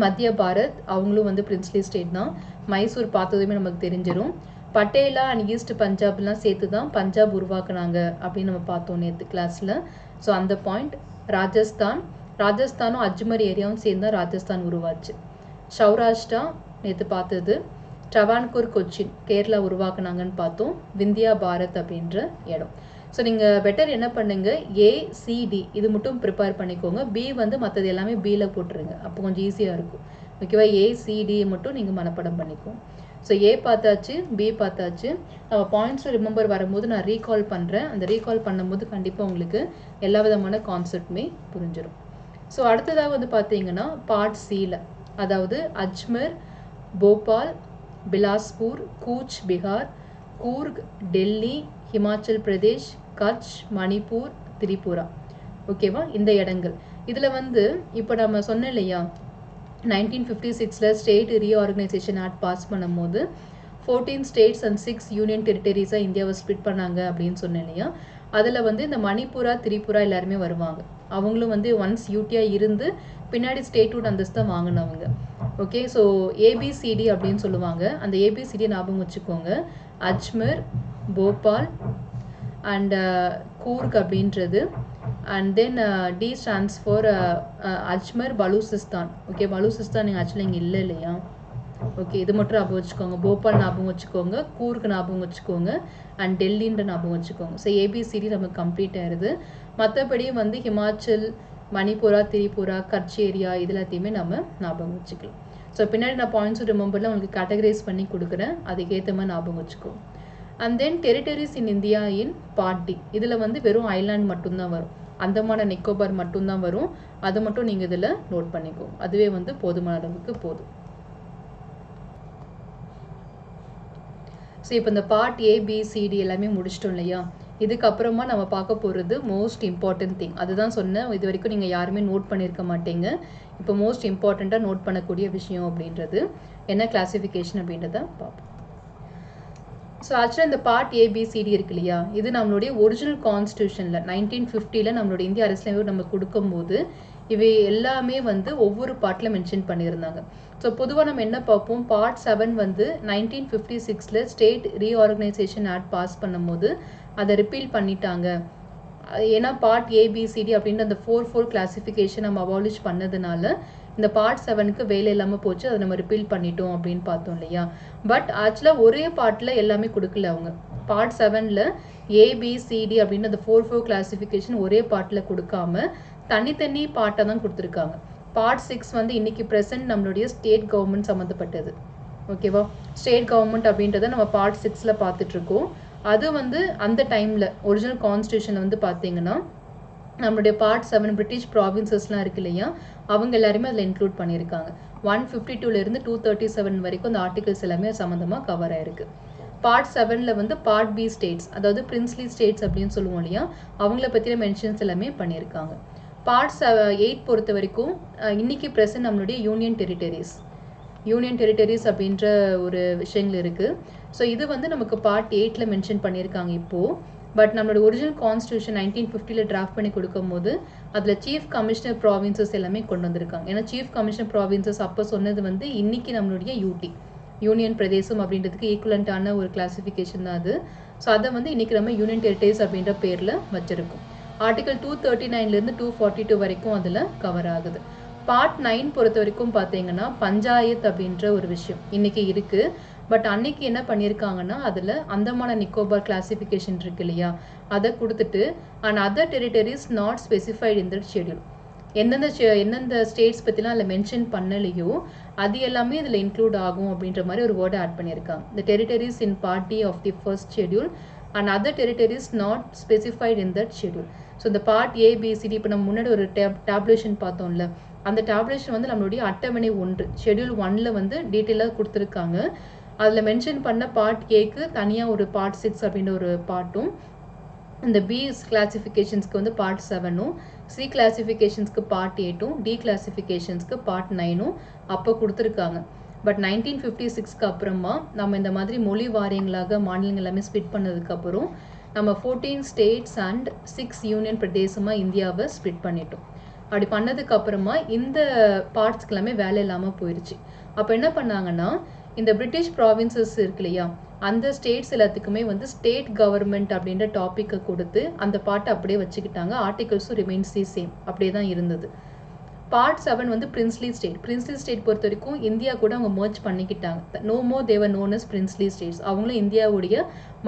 மத்திய பாரத் அவங்களும் வந்து பிரின்ஸ்லி ஸ்டேட் தான். மைசூர் பார்த்ததுமே நமக்கு தெரிஞ்சிடும். பட்டேலா அண்ட் ஈஸ்ட் பஞ்சாப்லாம் சேர்த்து தான் பஞ்சாப் உருவாக்குனாங்க அப்படின்னு நம்ம பார்த்தோம் நேற்று கிளாஸில். ஸோ அந்த பாயிண்ட். ராஜஸ்தானும் அஜ்மர் ஏரியாவும் சேர்ந்து தான் ராஜஸ்தான் உருவாச்சு. சௌராஷ்டிரா நேற்று பார்த்தது. ட்ரவான்கூர், கொச்சின் கேரளா உருவாக்குனாங்கன்னு பார்த்தோம். விந்தியா பாரத் அப்படின்ற இடம். ஸோ நீங்கள் பெட்டர் என்ன பண்ணுங்க, ஏசிடி இது மட்டும் ப்ரிப்பேர் பண்ணிக்கோங்க. பி வந்து மற்றது எல்லாமே பியில் போட்டுருங்க, அப்போ கொஞ்சம் ஈஸியாக இருக்கும். ஓகேவா? ஏசிடி மட்டும் நீங்கள் மனப்பாடம் பண்ணிக்கோங்க. ஸோ ஏ பார்த்தாச்சு, பி பார்த்தாச்சு. நம்ம பாயிண்ட்ஸ் ரிமெம்பர் வரும்போது நான் ரீகால் பண்ணுறேன். அந்த ரீகால் பண்ணும்போது கண்டிப்பாக உங்களுக்கு எல்லா விதமான கான்செப்டுமே புரிஞ்சிடும். ஸோ அடுத்ததாக வந்து பார்த்தீங்கன்னா பார்ட் சியில், அதாவது அஜ்மர், போபால், பிலாஸ்பூர், கூச் பிகார், கூர்க், டெல்லி, ஹிமாச்சல் பிரதேஷ், கட்ச், மணிப்பூர், திரிபுரா. ஓகேவா? இந்த இடங்கள். இதில் வந்து இப்போ நம்ம சொன்னோம் இல்லையா, 1956 ஸ்டேட் ரீஆர்கனைசேஷன் ஆக்ட் பாஸ் பண்ணும்போது 14 ஸ்டேட்ஸ் அண்ட் 6 யூனியன் டெரிட்டரிஸாக இந்தியாவை ஸ்பிளிட் பண்ணாங்க அப்படின்னு சொன்னேன் இல்லையா. அதில் வந்து இந்த மணிப்புரா, திரிபுரா எல்லாருமே வருவாங்க. அவங்களும் வந்து ஒன்ஸ் யூடியாக இருந்து பின்னாடி ஸ்டேட்ஹுட் அந்தஸ்து தான் வாங்கினவங்க. ஓகே, ஸோ ஏபிசிடி அப்படின்னு சொல்லுவாங்க. அந்த ஏபிசிடியை ஞாபகம் வச்சுக்கோங்க. அஜ்மர், போபால் அண்ட் கூர்க் அப்படின்றது. And then D stands for Ajmer, Baluchistan. Okay, Baluchistan நீங்கள் ஆக்சுவலி இங்கே இல்லை இல்லையா. ஓகே, இது மட்டும் ஞாபகம் வச்சுக்கோங்க. போபால் ஞாபகம் வச்சுக்கோங்க, கூர்க்கு ஞாபகம் வச்சுக்கோங்க, அண்ட் டெல்லின்ற ஞாபகம் வச்சுக்கோங்க. ஸோ ஏபிசிடி நமக்கு கம்ப்ளீட் ஆயிடுது. மற்றபடி வந்து ஹிமாச்சல், மணிப்புரா, திரிபுரா, கட்ச் ஏரியா இது எல்லாத்தையுமே நம்ம ஞாபகம் வச்சுக்கலாம். ஸோ பின்னாடி நான் பாயிண்ட்ஸ் ரிமெம்பரில் உங்களுக்கு கேட்டகரைஸ் பண்ணி கொடுக்குறேன், அதுக்கேற்ற மாதிரி ஞாபகம் வச்சுக்கோங்க. And then territories in India in part D. இதில் வந்து வெறும் ஐலாண்ட் மட்டும்தான் வரும், அந்தமான நிக்கோபார் மட்டும்தான் வரும். அது மட்டும் நீங்கள் இதில் நோட் பண்ணிக்கோங்க, அதுவே வந்து போதுமான அளவுக்கு போதும். ஸோ இப்போ இந்த பார்ட் ஏபிசிடி எல்லாமே முடிச்சிட்டோம் இல்லையா. இதுக்கப்புறமா நம்ம பார்க்க போகிறது மோஸ்ட் இம்பார்ட்டன்ட் திங். அதுதான் சொன்னேன், இது வரைக்கும் நீங்கள் யாருமே நோட் பண்ணியிருக்க மாட்டீங்க. இப்போ மோஸ்ட் இம்பார்ட்டண்ட்டாக நோட் பண்ணக்கூடிய விஷயம் அப்படின்றது என்ன, கிளாசிஃபிகேஷன் அப்படின்றத பார்ப்போம். ஸோ ஆக்சுவலாக இந்த பார்ட் ஏபிசிடி இருக்கு இல்லையா, இது நம்மளுடைய ஒரிஜினல் கான்ஸ்டியூஷனில் 1950 நம்மளோட இந்திய அரசியலமைப்பு நம்ம கொடுக்கும்போது இவை எல்லாமே வந்து ஒவ்வொரு பார்ட்டில் மென்ஷன் பண்ணியிருந்தாங்க. ஸோ பொதுவாக நம்ம என்ன பார்ப்போம், பார்ட் 7 வந்து 1956 ஸ்டேட் ரீஆர்கனைசேஷன் ஆக்ட் பாஸ் பண்ணும்போது அதை ரிப்பீல் பண்ணிட்டாங்க. ஏன்னா பார்ட் ஏபிசிடி அப்படின்ற அந்த 4 கிளாசிஃபிகேஷன் நம்ம அபாலிஷ் பண்ணதுனால இந்த பார்ட் 7க்கு வேலை இல்லாமல் போச்சு, அதை நம்ம ரிப்பீல் பண்ணிட்டோம் அப்படின்னு பார்த்தோம் இல்லையா. பட் ஆக்சுவலாக ஒரே பார்ட்டில் எல்லாமே கொடுக்கல அவங்க. பார்ட் 7ல் ஏபிசிடி அப்படின்னு அந்த 4 கிளாசிஃபிகேஷன் ஒரே பார்ட்டில் கொடுக்காம தனித்தனி பார்ட்டாக தான் கொடுத்துருக்காங்க. பார்ட் 6 வந்து இன்னைக்கு ப்ரெசென்ட் நம்மளுடைய ஸ்டேட் கவர்மெண்ட் சம்மந்தப்பட்டது. ஓகேவா, ஸ்டேட் கவர்மெண்ட் அப்படின்றத நம்ம பார்ட் 6ல் பார்த்துட்ருக்கோம். அது வந்து அந்த டைமில் ஒரிஜினல் கான்ஸ்டியூஷனில் வந்து பார்த்தீங்கன்னா நம்மளுடைய பார்ட் 7 பிரிட்டிஷ் ப்ராவின்சஸ்லாம் இருக்கு இல்லையா, அவங்க எல்லாருமே அதில் இன்க்ளூட் பண்ணியிருக்காங்க. 152 237 வரைக்கும் அந்த ஆர்டிகல்ஸ் எல்லாமே சம்மந்தமாக கவர் ஆயிருக்கு. பார்ட் 7ல் வந்து பார்ட் பி ஸ்டேட்ஸ், அதாவது பிரின்ஸ்லி ஸ்டேட்ஸ் அப்படின்னு சொல்லுவோம் இல்லையா, அவங்கள பற்றின மென்ஷன்ஸ் எல்லாமே பண்ணியிருக்காங்க. பார்ட் 8 பொறுத்த வரைக்கும் இன்னைக்கு ப்ரெசென்ட் நம்மளுடைய யூனியன் டெரிட்டரிஸ் அப்படின்ற ஒரு விஷயங்கள் இருக்குது. ஸோ இது வந்து நமக்கு பார்ட் 8ல் மென்ஷன் பண்ணியிருக்காங்க இப்போது. பட் நம்மளோட ஒரிஜினல் கான்ஸ்டியூஷன் 1950 டிராஃப்ட் பண்ணி கொடுக்கும்போது அதில் சீஃப் கமிஷனர் ப்ராவின்சஸ் எல்லாமே கொண்டு வந்திருக்காங்க. ஏன்னா சீஃப் கமிஷனர் ப்ராவின்சஸ் அப்போ சொன்னது வந்து இன்னைக்கு நம்மளுடைய யூனியன் பிரதேசம் அப்படின்றதுக்கு ஈக்குவலண்டான ஒரு கிளாசிஃபிகேஷன் தான் அது. ஸோ அதை வந்து இன்னைக்கு நம்ம யூனியன் டெரிட்டரிஸ் அப்படின்ற பேரில் வச்சிருக்கோம். ஆர்டிகல் 239 242 வரைக்கும் அதில் கவர் ஆகுது. பார்ட் 9 பொறுத்த வரைக்கும் பார்த்தீங்கன்னா பஞ்சாயத் அப்படின்ற ஒரு விஷயம் இன்னைக்கு இருக்குது. பட் அன்னைக்கு என்ன பண்ணியிருக்காங்கன்னா அதில் அந்தமான நிக்கோபார் கிளாசிஃபிகேஷன் இருக்கு இல்லையா, அதை கொடுத்துட்டு and other territories not specified in that schedule, எந்தெந்த ஸ்டேட்ஸ் பற்றிலாம் அதில் மென்ஷன் பண்ணலையோ அது எல்லாமே இதில் இன்க்ளூட் ஆகும் அப்படின்ற மாதிரி ஒரு வேர்டை ஆட் பண்ணியிருக்காங்க. The territories in part D of the first schedule and other territories not specified in that schedule. So இந்த பார்ட் ஏபிசிடி இப்போ நம்ம முன்னாடி ஒரு டேப்லேஷன் பார்த்தோம்ல, அந்த டேப்லேஷன் வந்து நம்மளுடைய அட்டவணை 1 ஷெட்யூல் 1ல வந்து டீட்டெயிலாக கொடுத்துருக்காங்க. அதில் மென்ஷன் பண்ண பார்ட் ஏக்கு தனியாக ஒரு பார்ட் 6 அப்படின்ற ஒரு பார்ட்டும், இந்த பி கிளாசிஃபிகேஷன்ஸ்க்கு வந்து பார்ட் 7ம், சி கிளாசிஃபிகேஷன்ஸ்க்கு பார்ட் 8ம், டி கிளாசிஃபிகேஷன்ஸ்க்கு பார்ட் 9ம் அப்போ கொடுத்துருக்காங்க. பட் 1956க்கு அப்புறமா நம்ம இந்த மாதிரி மொழி வாரியங்களாக மாநிலங்கள் எல்லாமே ஸ்பிட் பண்ணதுக்கப்புறம் நம்ம 14 ஸ்டேட்ஸ் அண்ட் 6 யூனியன் பிரதேசமாக இந்தியாவை ஸ்பிட் பண்ணிட்டோம். அப்படி பண்ணதுக்கு அப்புறமா இந்த பார்ட்ஸ்க்கு எல்லாமே வேலை இல்லாமல் போயிடுச்சு. அப்போ என்ன பண்ணாங்கன்னா, இந்த பிரிட்டிஷ் ப்ராவின்சஸ் இருக்கு இல்லையா, அந்த ஸ்டேட்ஸ் எல்லாத்துக்குமே வந்து ஸ்டேட் கவர்மெண்ட் அப்படின்ற டாப்பிக்கை கொடுத்து அந்த பார்ட்டை அப்படியே வச்சுக்கிட்டாங்க. ஆர்டிகல்ஸும் ரிமைன்ஸ் தி சேம், அப்படியே தான் இருந்தது. பார்ட் 7 வந்து பிரின்ஸ்லி ஸ்டேட் பொறுத்த வரைக்கும் இந்தியா கூட அவங்க மர்ஜ் பண்ணிக்கிட்டாங்க. நோ மோர் தேவர் நோன் அஸ் பிரின்ஸ்லி ஸ்டேட்ஸ். அவங்களும் இந்தியாவுடைய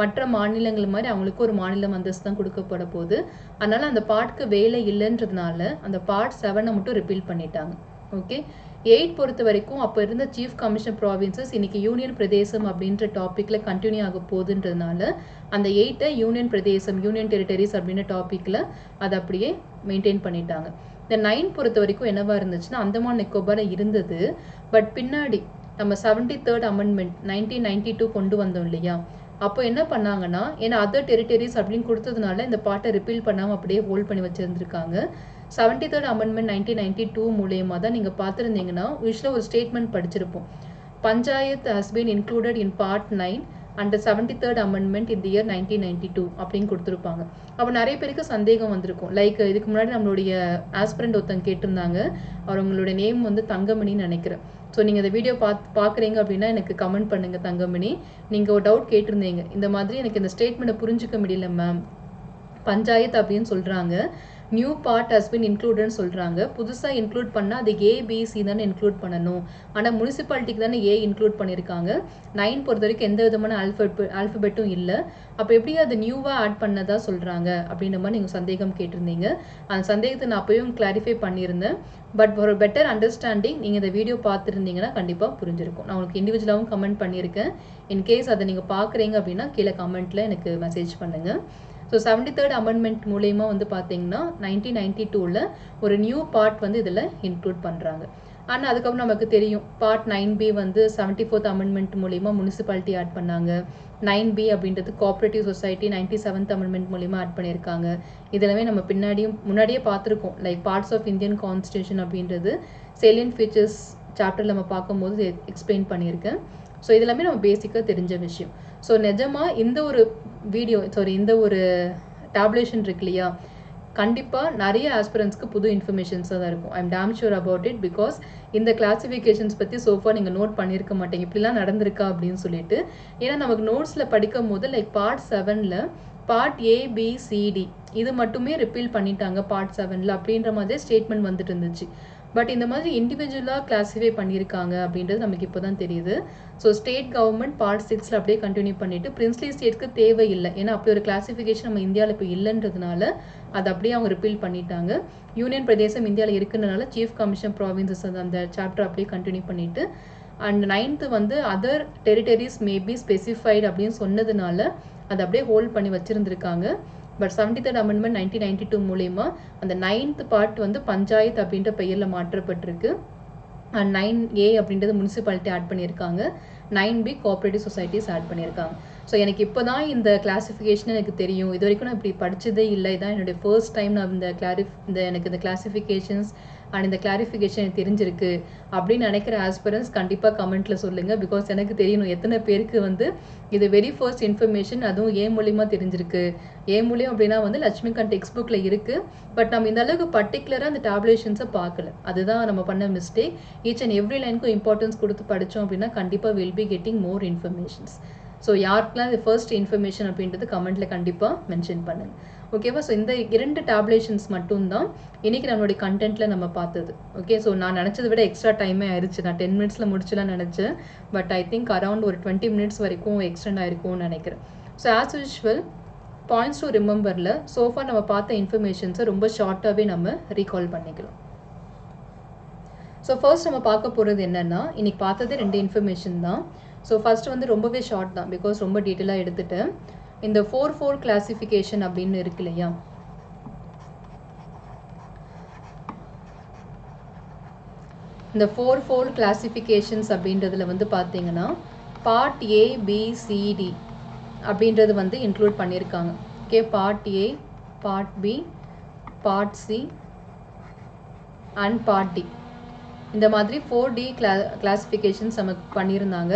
மற்ற மாநிலங்கள் மாதிரி அவங்களுக்கு ஒரு மாநிலம் அந்தஸ்து தான் கொடுக்கப்பட போகுது. அதனால அந்த பார்ட்க்கு வேலை இல்லைன்றதுனால அந்த பார்ட் 7 மட்டும் ரிப்பீல் பண்ணிட்டாங்க. ஓகே, 8 பொறுத்த வரைக்கும் அப்போ இருந்த சீஃப் கமிஷனர் ப்ராவின்சஸ் இன்னைக்கு யூனியன் பிரதேசம் அப்படின்ற டாப்பிக்கில் கண்டினியூ ஆக போகுதுன்றதுனால அந்த 8 யூனியன் பிரதேசம் யூனியன் டெரிட்டரிஸ் அப்படின்ற டாப்பிக்கில் அதை அப்படியே மெயின்டைன் பண்ணிட்டாங்க. இந்த 9 பொறுத்த வரைக்கும் என்னவா இருந்துச்சுன்னா, அந்தமான் நிக்கோபார் இருந்தது. பட் பின்னாடி நம்ம 73rd அமெண்ட்மெண்ட் 1992 கொண்டு வந்தோம் இல்லையா, அப்போ என்ன பண்ணாங்கன்னா, ஏன்னா அதர் டெரிட்டரிஸ் அப்படின்னு கொடுத்ததுனால இந்த பார்ட்டை ரிப்பீல் பண்ணாமல் அப்படியே ஹோல்ட் பண்ணி வச்சிருந்துருக்காங்க. 73rd அமெண்ட்மெண்ட் 1992 மூலயமா தான் நீங்கள் பார்த்துருந்தீங்கன்னா யூஸ்வலாக ஒரு ஸ்டேட்மெண்ட் படிச்சிருப்போம். Panchayat has been included in part 9 and 73rd amendment in the year 1992 அப்படின்னு கொடுத்துருப்பாங்க. அப்போ நிறைய பேருக்கு சந்தேகம் வந்திருக்கும். லைக் இதுக்கு முன்னாடி நம்மளுடைய ஆஸ்பிரண்ட் ஒருத்தங்க கேட்டிருந்தாங்க, அவங்களுடைய நேம் வந்து தங்கமணின்னு நினைக்கிறேன். ஸோ நீங்கள் இந்த வீடியோ பார்க்குறீங்க அப்படின்னா எனக்கு கமெண்ட் பண்ணுங்கள் தங்கமணி. நீங்கள் ஒரு டவுட் கேட்டிருந்தீங்க, இந்த மாதிரி எனக்கு இந்த ஸ்டேட்மெண்ட்டை புரிஞ்சுக்க முடியல மேம், பஞ்சாயத்து அப்படின்னு சொல்கிறாங்க, நியூ பார்ட் ஹஸ் பின் இன்க்ளூடுன்னு சொல்கிறாங்க, புதுசாக இன்க்ளூட் பண்ணால் அது ஏபிசி தானே இன்க்ளூட் பண்ணணும், ஆனால் முனிசிபாலிட்டிக்கு தானே ஏ இன்க்ளூட் பண்ணியிருக்காங்க. 9 பொறுத்த வரைக்கும் எந்த விதமான ஆல்ஃபபெட்டும் இல்லை, அப்போ எப்படி அது நியூவாக ஆட் பண்ணதா சொல்கிறாங்க அப்படின்ற மாதிரி நீங்கள் சந்தேகம் கேட்டிருந்தீங்க. அந்த சந்தேகத்தை நான் அப்போயும் கிளாரிஃபை பண்ணியிருந்தேன். பட் ஒரு பெட்டர் அண்டர்ஸ்டாண்டிங் நீங்கள் இந்த வீடியோ பார்த்துருந்தீங்கன்னா கண்டிப்பாக புரிஞ்சிருக்கும். நான் உங்களுக்கு இண்டிவிஜுவலாகவும் கமெண்ட் பண்ணியிருக்கேன். இன்கேஸ் அதை நீங்கள் பார்க்குறீங்க அப்படின்னா கீழே கமெண்ட்டில் எனக்கு மெசேஜ் பண்ணுங்கள். ஸோ 73rd அமெண்ட்மெண்ட் மூலயமா வந்து பார்த்தீங்கன்னா 1992ல் ஒரு நியூ பார்ட் வந்து இதில் இன்க்ளூட் பண்ணுறாங்க. ஆனால் அதுக்கப்புறம் நமக்கு தெரியும் பார்ட் 9B வந்து 74th அமெண்ட்மெண்ட் மூலயமா முனிசிபாலிட்டி ஆட் பண்ணாங்க. 9B அப்படின்றது கோஆப்ரேட்டிவ் சொசைட்டி 97th அமெண்ட்மெண்ட் மூலயமா ஆட் பண்ணியிருக்காங்க. இதெல்லாமே நம்ம முன்னாடியே பார்த்துருக்கோம். Like parts of Indian constitution அப்படின்றது சேலியன்ட் ஃபீச்சர்ஸ் சாப்டரில் நம்ம பார்க்கும்போது எக்ஸ்பிளைன் பண்ணியிருக்கேன். ஸோ இதெல்லாமே நம்ம பேசிக்காக தெரிஞ்ச விஷயம். ஸோ நிஜமாக இந்த ஒரு டேப்லேஷன் இருக்கு இல்லையா, கண்டிப்பாக நிறைய ஆஸ்பிரன்ஸ்க்கு புது இன்ஃபர்மேஷன்ஸாக தான் இருக்கும். I'm dam sure about it. Because இந்த கிளாசிஃபிகேஷன்ஸ் பற்றி சோஃபா நீங்கள் நோட் பண்ணியிருக்க மாட்டீங்க, இப்படிலாம் நடந்திருக்கா அப்படின்னு சொல்லிட்டு. ஏன்னா நமக்கு நோட்ஸில் படிக்கும் போது லைக் பார்ட் 7ல் பார்ட் ஏபிசிடி இது மட்டுமே ரிப்பீல் பண்ணிட்டாங்க பார்ட் 7ல் அப்படின்ற மாதிரி ஸ்டேட்மெண்ட் வந்துட்டு இருந்துச்சு. பட் இந்த மாதிரி இண்டிவிஜுவலாக கிளாஸிஃபை பண்ணியிருக்காங்க அப்படின்றது நமக்கு இப்போ தான் தெரியுது. ஸோ ஸ்டேட் கவர்மெண்ட் பார்ட் 6ல் அப்படியே கண்டினியூ பண்ணிவிட்டு பிரின்ஸ்லி ஸ்டேட்க்கு தேவையில்லை, ஏன்னா அப்படி ஒரு கிளாஸிஃபிகேஷன் நம்ம இந்தியாவில் இப்போ இல்லைன்றதுனால அதை அப்படியே அவங்க ரிப்பீல் பண்ணிட்டாங்க. யூனியன் பிரதேசம் இந்தியாவில் இருக்குன்றதுனால சீஃப் கமிஷன் ப்ராவின்சஸ் அந்த சாப்டர் அப்படியே கண்டினியூ பண்ணிவிட்டு, அண்ட் 9th வந்து அதர் டெரிட்டரிஸ் மேபி ஸ்பெசிஃபைடு அப்படின்னு சொன்னதுனால அதை அப்படியே ஹோல்ட் பண்ணி வச்சுருந்துருக்காங்க. பட் 73rd அமெண்ட்மெண்ட் 1992 மூலயமா அந்த 9th பார்ட் வந்து பஞ்சாயத்து அப்படின்ற பெயரில் மாற்றப்பட்டிருக்கு. அண்ட் 9A அப்படின்றது முனிசிபாலிட்டி ஆட் பண்ணியிருக்காங்க. 9B கோஆப்ரேட்டிவ் சொசைட்டிஸ் ஆட் பண்ணியிருக்காங்க. ஸோ எனக்கு இப்போ தான் இந்த கிளாஸிஃபிகேஷன் எனக்கு தெரியும், இது வரைக்கும் நான் இப்படி படித்ததே இல்லை, இதான் என்னுடைய ஃபர்ஸ்ட் டைம் நான் எனக்கு இந்த கிளாஸிஃபிகேஷன்ஸ் அண்ட் இந்த கிளாரிஃபிகேஷன் எனக்கு தெரிஞ்சிருக்கு அப்படின்னு நினைக்கிற ஆஸ்பிரன்ஸ் கண்டிப்பாக கமெண்ட்டில் சொல்லுங்கள். பிகாஸ் எனக்கு தெரியணும் எத்தனை பேருக்கு வந்து இது வெரி ஃபர்ஸ்ட் இன்ஃபர்மேஷன், அதுவும் ஏன் மூலியமாக தெரிஞ்சிருக்கு. ஏன் மூலியம் அப்படின்னா வந்து லட்சுமிகாந்த் டெக்ஸ்ட் புக்கில் இருக்குது. பட் நம்ம இந்த அளவுக்கு பர்டிகுலராக அந்த டேப்லேஷன்ஸை பார்க்கல, அதுதான் நம்ம பண்ண மிஸ்டேக். ஈச் அண்ட் எவ்ரி லைனுக்கும் இம்பார்ட்டன்ஸ் கொடுத்து படித்தோம் அப்படின்னா கண்டிப்பாக will be getting more informations. So யாருக்கெல்லாம் இது ஃபர்ஸ்ட் இன்ஃபர்மேஷன் அப்படின்றது கமெண்ட்டில் கண்டிப்பாக மென்ஷன் பண்ணுங்கள். ஓகேவா? ஸோ இந்த 2 டேப்லேஷன்ஸ் மட்டும்தான் இன்றைக்கி நம்மளுடைய கண்டென்ட்டில் நம்ம பார்த்தது. ஓகே, ஸோ நான் நினச்சதை விட எக்ஸ்ட்ரா டைமே ஆயிடுச்சு. நான் 10 minutesல முடிச்சுலாம் நினச்சேன். பட் ஐ திங்க் அரௌண்ட் ஒரு 20 minutes வரைக்கும் எக்ஸ்டெண்ட் ஆயிருக்கும்னு நினைக்கிறேன். So as usual points to ரிமெம்பரில் சோஃபா நம்ம பார்த்த இன்ஃபர்மேஷன்ஸை ரொம்ப ஷார்ட்டாகவே நம்ம ரீகால் பண்ணிக்கலாம். ஸோ ஃபர்ஸ்ட் நம்ம பார்க்க போகிறது என்னென்னா, இன்றைக்கி பார்த்தது 2 இன்ஃபர்மேஷன் தான். ஸோ ஃபர்ஸ்ட் வந்து ரொம்பவே ஷார்ட் தான், பிகாஸ் ரொம்ப டீட்டெயிலாக எடுத்துட்டேன். இந்த 4/4 கிளாசிஃபிகேஷன் அப்படின்னு இருக்கு இல்லையா, இந்த 4 கிளாசிஃபிகேஷன்ஸ் அப்படின்றதுல வந்து பார்த்தீங்கன்னா பார்ட் ஏ பிசிடி அப்படின்றது வந்து இன்க்ளூட் பண்ணியிருக்காங்க. Okay, part A, part B, part C and part D. இந்த மாதிரி 4D கிளாசிஃபிகேஷன்ஸ் நமக்கு பண்ணியிருந்தாங்க.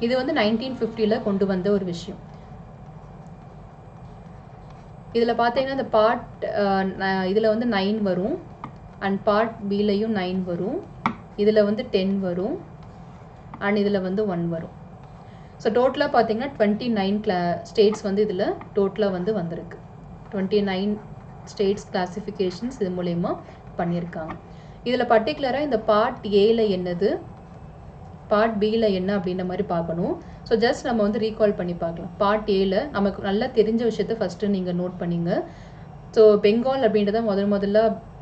இது வந்து 1950 கொண்டு வந்த ஒரு விஷயம். இதில் பார்த்தீங்கன்னா இந்த பார்ட் இதில் வந்து 9 வரும் அண்ட் பார்ட் பிலையும் 9 வரும். இதில் வந்து 10 வரும் அண்ட் இதில் வந்து 1 வரும். ஸோ டோட்டலாக பார்த்தீங்கன்னா 29 ஸ்டேட்ஸ் வந்து இதில் டோட்டலாக வந்து வந்திருக்கு. 29 ஸ்டேட்ஸ் கிளாசிஃபிகேஷன்ஸ் இது மூலயமா பண்ணியிருக்காங்க. இதில் பர்டிகுலராக இந்த பார்ட் ஏல என்னது, பார்ட் பியில் என்ன அப்படின்ற மாதிரி பார்க்கணும். ஸோ ஜஸ்ட் நம்ம வந்து ரீகால் பண்ணி பார்க்கலாம். பார்ட் ஏல நமக்கு நல்லா தெரிஞ்ச விஷயத்த ஃபஸ்ட்டு நீங்கள் நோட் பண்ணிங்க. ஸோ பெங்கால் அப்படின்றத முதல்ல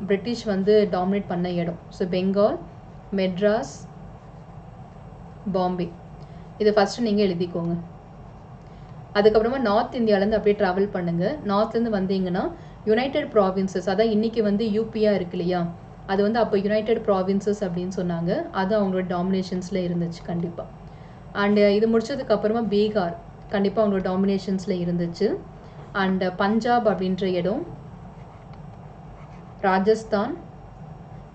பிரிட்டிஷ் வந்து டாமினேட் பண்ண இடம். ஸோ பெங்கால், மெட்ராஸ், பாம்பே, இது ஃபஸ்ட்டு நீங்கள் எழுதிக்கோங்க. அதுக்கப்புறமா நார்த் இந்தியாவிலேருந்து அப்படியே ட்ராவல் பண்ணுங்கள். நார்த்லேருந்து வந்தீங்கன்னா யுனைடெட் ப்ராவின்சஸ், அதான் இன்றைக்கி வந்து யூபியாக இருக்கு இல்லையா, அது வந்து அப்போ யுனைடெட் ப்ராவின்சஸ் அப்படின்னு சொன்னாங்க. அது அவங்களோட டாமினேஷன்ஸில் இருந்துச்சு கண்டிப்பாக. அண்டு இது முடிச்சதுக்கப்புறமா பீகார் கண்டிப்பாக அவங்களோட டாமினேஷன்ஸில் இருந்துச்சு. அண்டு பஞ்சாப் அப்படின்ற இடம், ராஜஸ்தான்,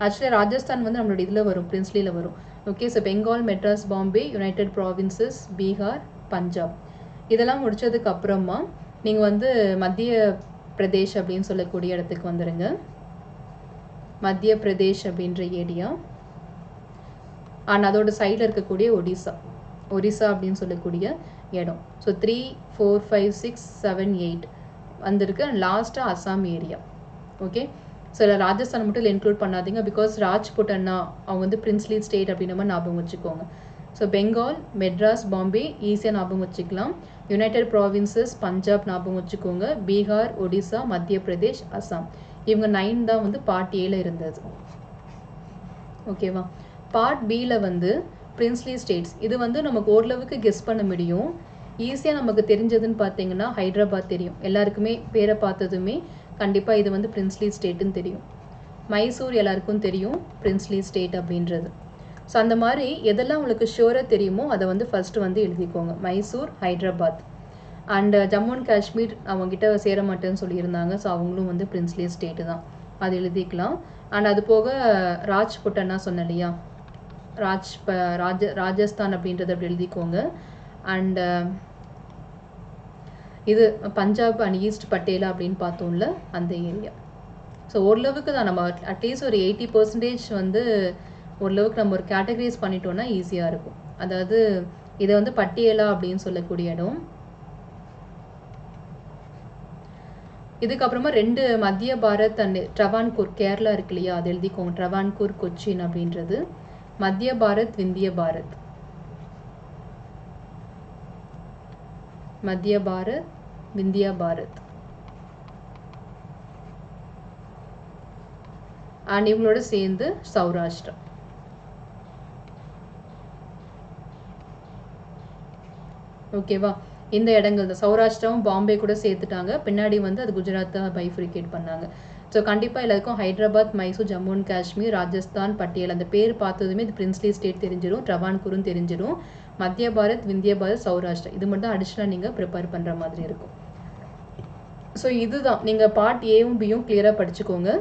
ஆக்சுவலி ராஜஸ்தான் வந்து நம்மளோட இதில் வரும், பிரின்ஸ்லியில் வரும். Okay, so Bengal, Madras, Bombay, United provinces, Bihar, Punjab, இதெல்லாம் முடிச்சதுக்கு அப்புறமா நீங்கள் வந்து மத்திய பிரதேஷ் அப்படின்னு சொல்லக்கூடிய இடத்துக்கு வந்துடுங்க. மத்திய பிரதேஷ் அப்படின்ற ஏரியா அண்ட் அதோட சைடில் இருக்கக்கூடிய ஒரிசா அப்படின்னு சொல்லக்கூடிய இடம். ஸோ 3, 4, 5, 6, 7, 8 வந்திருக்கு. லாஸ்ட்டாக அசாம் ஏரியா. ஓகே, ஸோ இதில் ராஜஸ்தான் மட்டும் இல்லை இன்க்ளூட் பண்ணாதீங்க, பிகாஸ் ராஜ்புட் அண்ணா அவங்க வந்து பிரின்ஸ்லி ஸ்டேட் அப்படின்ற மாதிரி ஞாபகம் வச்சுக்கோங்க. ஸோ பெங்கால், மெட்ராஸ், பாம்பே ஈஸியாக ஞாபகம் வச்சுக்கலாம். யுனைடெட் ப்ராவின்சஸ், பஞ்சாப் ஞாபகம் வச்சுக்கோங்க. பீகார், ஒடிசா, மத்திய பிரதேஷ், அசாம், இவங்க 9 தான் வந்து பார்ட் ஏல இருந்தது. ஓகேவா. பார்ட் பியில் வந்து பிரின்ஸ்லி ஸ்டேட்ஸ், இது வந்து நமக்கு ஓரளவுக்கு கெஸ் பண்ண முடியும். ஈஸியாக நமக்கு தெரிஞ்சதுன்னு பார்த்தீங்கன்னா ஹைதராபாத் தெரியும் எல்லாருக்குமே, பேரை பார்த்ததுமே கண்டிப்பாக இது வந்து பிரின்ஸ்லி ஸ்டேட்டுன்னு தெரியும். மைசூர் எல்லாருக்கும் தெரியும் பிரின்ஸ்லி ஸ்டேட் அப்படின்றது. ஸோ அந்த மாதிரி எதெல்லாம் உங்களுக்கு ஷூராக தெரியுமோ அதை வந்து ஃபஸ்ட்டு வந்து எழுதிக்கோங்க. மைசூர், ஹைதராபாத் அண்ட் ஜம்மு அண்ட் காஷ்மீர் அவங்ககிட்ட சேர மாட்டேன்னு சொல்லியிருந்தாங்க. ஸோ அவங்களும் வந்து பிரின்ஸ்லி ஸ்டேட்டு தான், அது எழுதிக்கலாம். அண்ட் அது போக ராஜ்புட்டன்னா சொன்னேன் இல்லையா, ராஜஸ்தான் அப்படின்றத அப்படி எழுதிக்கோங்க. அண்டு இது பஞ்சாப் அண்ட் ஈஸ்ட் பட்டேலா அப்படின்னு பார்த்தோம்ல அந்த ஏரியா. ஸோ ஓரளவுக்கு தான் நம்ம அட்லீஸ்ட் ஒரு 80% வந்து ஓரளவுக்கு நம்ம ஒரு கேட்டகரைஸ் பண்ணிட்டோம்னா ஈஸியாக இருக்கும். அதாவது இதை வந்து பட்டியலா அப்படின்னு சொல்லக்கூடிய இடம். இதுக்கப்புறமா 2 மத்திய பாரத் அண்ட் ட்ரவான்கூர், கேரளா இருக்கு இல்லையா, அது எழுதிக்கோங்க. ட்ரவான்கூர், கொச்சின் அப்படின்றது மத்திய பாரத், விந்திய பாரத், மத்திய பாரத், விந்தியா பாரத். அண்ட் இவங்களோட சேர்ந்து சௌராஷ்டிரா. ஓகேவா. இந்த இடங்கள் தான் சௌராஷ்டிராவும் பாம்பே கூட சேர்த்துட்டாங்க. பின்னாடி வந்து அது குஜராத்தை பைஃப்ரிகேட் பண்ணாங்க. ஸோ கண்டிப்பாக எல்லாருக்கும் ஹைதராபாத், மைசூர், ஜம்மு அண்ட் காஷ்மீர், ராஜஸ்தான், பட்டியல் அந்த பேர் பார்த்ததுமே இது பிரின்ஸ்லி ஸ்டேட் தெரிஞ்சிடும், ட்ரவான்கூரும் தெரிஞ்சிடும். மத்திய பாரத், விந்திய பாரத், சௌராஷ்டிரா இது மட்டும் தான் அடிஷ்னலாக நீங்கள் ப்ரிப்பேர் பண்ணுற மாதிரி இருக்கும். ஸோ இதுதான் நீங்கள் பார்ட் ஏவும் பியும் கிளியராக படிச்சுக்கோங்க.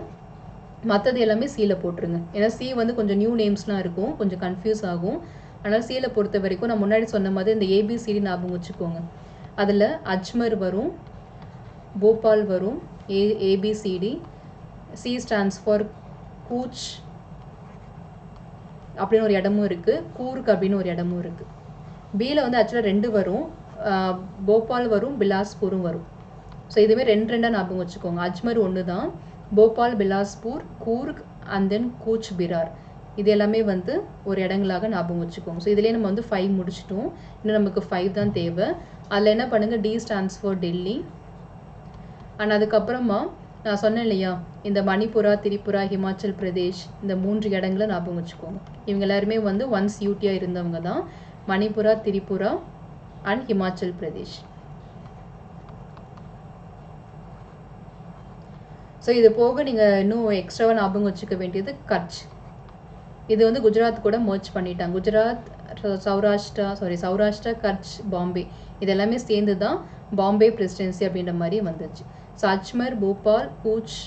மற்றது எல்லாமே சியில் போட்டுருங்க. ஏன்னா சி வந்து கொஞ்சம் நியூ நேம்ஸ்லாம் இருக்கும், கொஞ்சம் கன்ஃபியூஸ் ஆகும். ஆனால் சியில் பொறுத்த வரைக்கும் நான் முன்னாடி சொன்ன மாதிரி இந்த ஏபிசிடி ஞாபகம் வச்சுக்கோங்க. அதில் அஜ்மர் வரும், போபால் வரும், A B C D. C stands for Cooch அப்படின்னு ஒரு இடமும் இருக்குது, கூர்க் அப்படின்னு ஒரு இடமும் இருக்குது. பியில் வந்து ஆக்சுவலாக 2 வரும், போபால் வரும், பிலாஸ்பூரும் வரும். ஸோ இதுவே 2 ஞாபகம் வச்சுக்கோங்க. அஜ்மர் ஒன்று தான், Bhopal, Bilaspur, Coorg and then Gooch Brar, இது எல்லாமே வந்து ஒரு இடங்களாக ஞாபகம் வச்சுக்கோங்க. ஸோ இதிலே நம்ம வந்து 5 முடிச்சிட்டோம், இன்னும் நமக்கு 5 தான் தேவை. அதில் என்ன பண்ணுங்கள், D stands for Delhi. And அதுக்கப்புறமா நான் சொன்னேன் இல்லையா, இந்த மணிப்புரா, திரிபுரா, ஹிமாச்சல் பிரதேஷ், இந்த 3 இடங்களை ஞாபகம் வச்சுக்கோங்க. இவங்க எல்லாருமே வந்து ஒன்ஸ் யூடியாக இருந்தவங்க தான், மணிப்புரா, திரிபுரா அண்ட் ஹிமாச்சல் பிரதேஷ். ஸோ இது போக நீங்கள் இன்னும் எக்ஸ்ட்ராவாக ஞாபகம் வச்சுக்க வேண்டியது கட்ச். இது வந்து குஜராத் கூட மர்ஜ் பண்ணிட்டாங்க. குஜராத், சௌராஷ்டிரா, கட்ச், பாம்பே இது எல்லாமே சேர்ந்து தான் பாம்பே பிரசிடென்சி அப்படின்ற மாதிரி வந்துச்சு. ஸோ அஜ்மர், போபால், கூச்,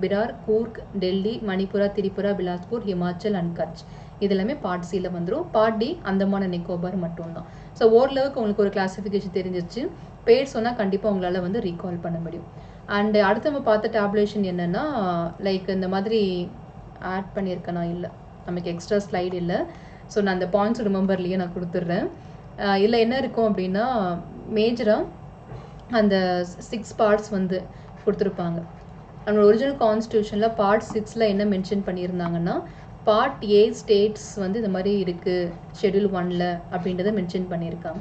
பிரார், கூர்க், டெல்லி, மணிப்புரா, திரிபுரா, பிலாஸ்பூர், ஹிமாச்சல் அண்ட் கட்ச் இது எல்லாமே பார்ட் சியில் வந்துடும். Part D Andaman and Nicobar மட்டும்தான். ஸோ ஓரளவுக்கு உங்களுக்கு ஒரு கிளாசிஃபிகேஷன் தெரிஞ்சிச்சு. பேர் சொன்னால் கண்டிப்பாக உங்களால் வந்து ரீகால் பண்ண முடியும். அண்டு அடுத்து நம்ம பார்த்த டேப்லேஷன் என்னென்னா லைக் இந்த மாதிரி ஆட் பண்ணியிருக்கேனா இல்லை, நமக்கு எக்ஸ்ட்ரா ஸ்லைடு இல்லை. ஸோ நான் அந்த பாயிண்ட்ஸ் ரிமெம்பர்லேயே நான் கொடுத்துட்றேன். இல்லை என்ன இருக்கும் அப்படின்னா மேஜராக அந்த 6 பார்ட்ஸ் வந்து கொடுத்துருப்பாங்க. நம்மளோட ஒரிஜினல் கான்ஸ்டியூஷனில் பார்ட் 6 என்ன மென்ஷன் பண்ணியிருந்தாங்கன்னா பார்ட் ஏ ஸ்டேட்ஸ் வந்து இந்த மாதிரி இருக்குது ஷெட்யூல் 1 அப்படின்றத மென்ஷன் பண்ணியிருக்காங்க.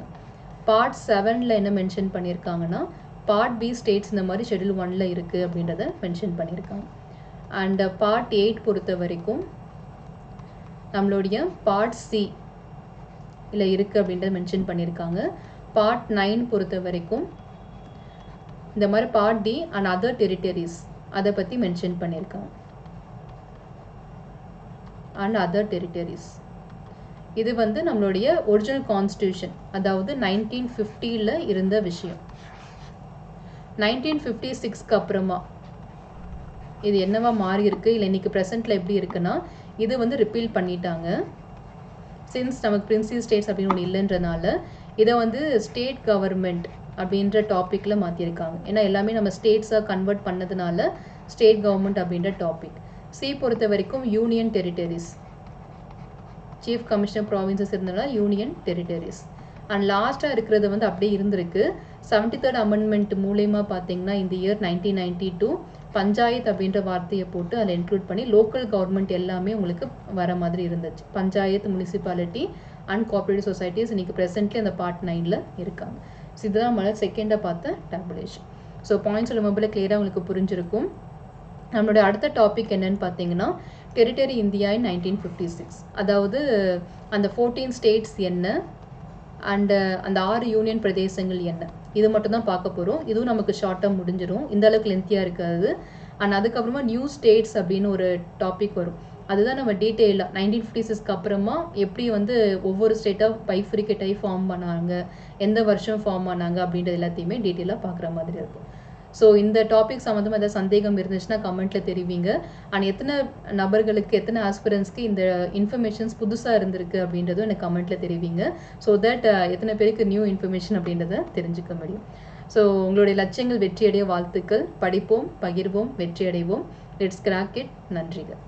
பார்ட் 7 என்ன மென்ஷன் பண்ணியிருக்காங்கன்னா பார்ட் பி ஸ்டேட்ஸ் இந்த மாதிரி ஷெட்யூல் 1 இருக்குது அப்படின்றத மென்ஷன் பண்ணியிருக்காங்க. அண்ட் பார்ட் 8 பொறுத்த வரைக்கும் நம்மளுடைய பார்ட் சி இல்லை இருக்குது அப்படின்றத மென்ஷன் பண்ணியிருக்காங்க. பார்ட் 9 பொறுத்த வரைக்கும் இந்த மாதிரி part D and other territories அதை பற்றி மென்ஷன் பண்ணியிருக்காங்க. அண்ட் அதர் டெரிட்டரிஸ் இது வந்து நம்மளுடைய ஒரிஜினல் கான்ஸ்டியூஷன், அதாவது 1950 இருந்த விஷயம். 1956க்கு அப்புறமா இது என்னவா மாறி இருக்கு, இல்லை இன்னைக்கு ப்ரெசென்ட்ல எப்படி இருக்குன்னா இது வந்து ரிப்பீல் பண்ணிட்டாங்க. சின்ஸ் நமக்கு பிரின்சி ஸ்டேட்ஸ் அப்படின்னு ஒன்று இல்லைன்றனால இதை வந்து ஸ்டேட் கவர்மெண்ட் அப்படின்ற டாப்பிக்கில் மாற்றிருக்காங்க. ஏன்னா எல்லாமே நம்ம ஸ்டேட்ஸாக கன்வெர்ட் பண்ணதுனால ஸ்டேட் கவர்மெண்ட் அப்படின்ற டாபிக். சி பொறுத்த வரைக்கும் union territories, chief commissioner provinces இருந்தனால யூனியன் டெரிட்டரிஸ். அண்ட் லாஸ்ட்டாக இருக்கிறது வந்து அப்படியே இருந்திருக்கு. 73rd அமெண்ட்மெண்ட் மூலயமா பார்த்தீங்கன்னா இந்த இயர் 1992 பஞ்சாயத் அப்படின்ற வார்த்தையை போட்டு அதில் இன்க்ளூட் பண்ணி லோக்கல் கவர்மெண்ட் எல்லாமே உங்களுக்கு வர மாதிரி இருந்துச்சு. Panchayat, municipality and cooperative societies இன்னைக்கு ப்ரெசென்ட்லி அந்த பார்ட் 9 இருக்காங்க. ஸோ இதுதான் நம்மளால செகண்டாக பார்த்த டேபுலேஷன். ஸோ பாயிண்ட்ஸ் ரொம்ப கிளியராக உங்களுக்கு புரிஞ்சிருக்கும். நம்மளுடைய அடுத்த டாபிக் என்னன்னு பார்த்தீங்கன்னா டெரிட்டரி இந்தியா இன் 1956, அதாவது அந்த 14 ஸ்டேட்ஸ் என்ன அண்டு அந்த 6 யூனியன் பிரதேசங்கள் என்ன, இது மட்டும் தான் பார்க்க போகிறோம். இதுவும் நமக்கு ஷார்ட்டாக முடிஞ்சிடும், இந்த அளவுக்கு லென்த்தியாக இருக்காது. அண்ட் அதுக்கப்புறமா நியூ ஸ்டேட்ஸ் அப்படின்னு ஒரு டாபிக் வரும். அதுதான் நம்ம டீட்டெயிலாக 1956க்கு அப்புறமா எப்படி வந்து ஒவ்வொரு ஸ்டேட்டாக பைஃப்ரிகேட் ஆகி ஃபார்ம் பண்ணாங்க, எந்த வருஷம் ஃபார்ம் ஆனாங்க அப்படின்றது எல்லாத்தையுமே டீட்டெயிலாக பார்க்குற மாதிரி இருக்கும். ஸோ இந்த டாபிக் சம்மந்தமாக ஏதாவது சந்தேகம் இருந்துச்சுன்னா கமெண்ட்டில் தெரிவிங்க. அண்ட் எத்தனை நபர்களுக்கு, எத்தனை ஆஸ்பிரன்ஸ்க்கு இந்த இன்ஃபர்மேஷன்ஸ் புதுசாக இருந்திருக்கு அப்படின்றதும் எனக்கு கமெண்ட்டில் தெரிவிங்க. ஸோ தட் எத்தனை பேருக்கு நியூ இன்ஃபர்மேஷன் அப்படின்றத தெரிஞ்சுக்க முடியும். ஸோ உங்களுடைய லட்சியங்கள் வெற்றியடைய வாழ்த்துக்கள். படிப்போம், பகிர்வோம், வெற்றியடைவோம். Let's crack it. நன்றிகள்.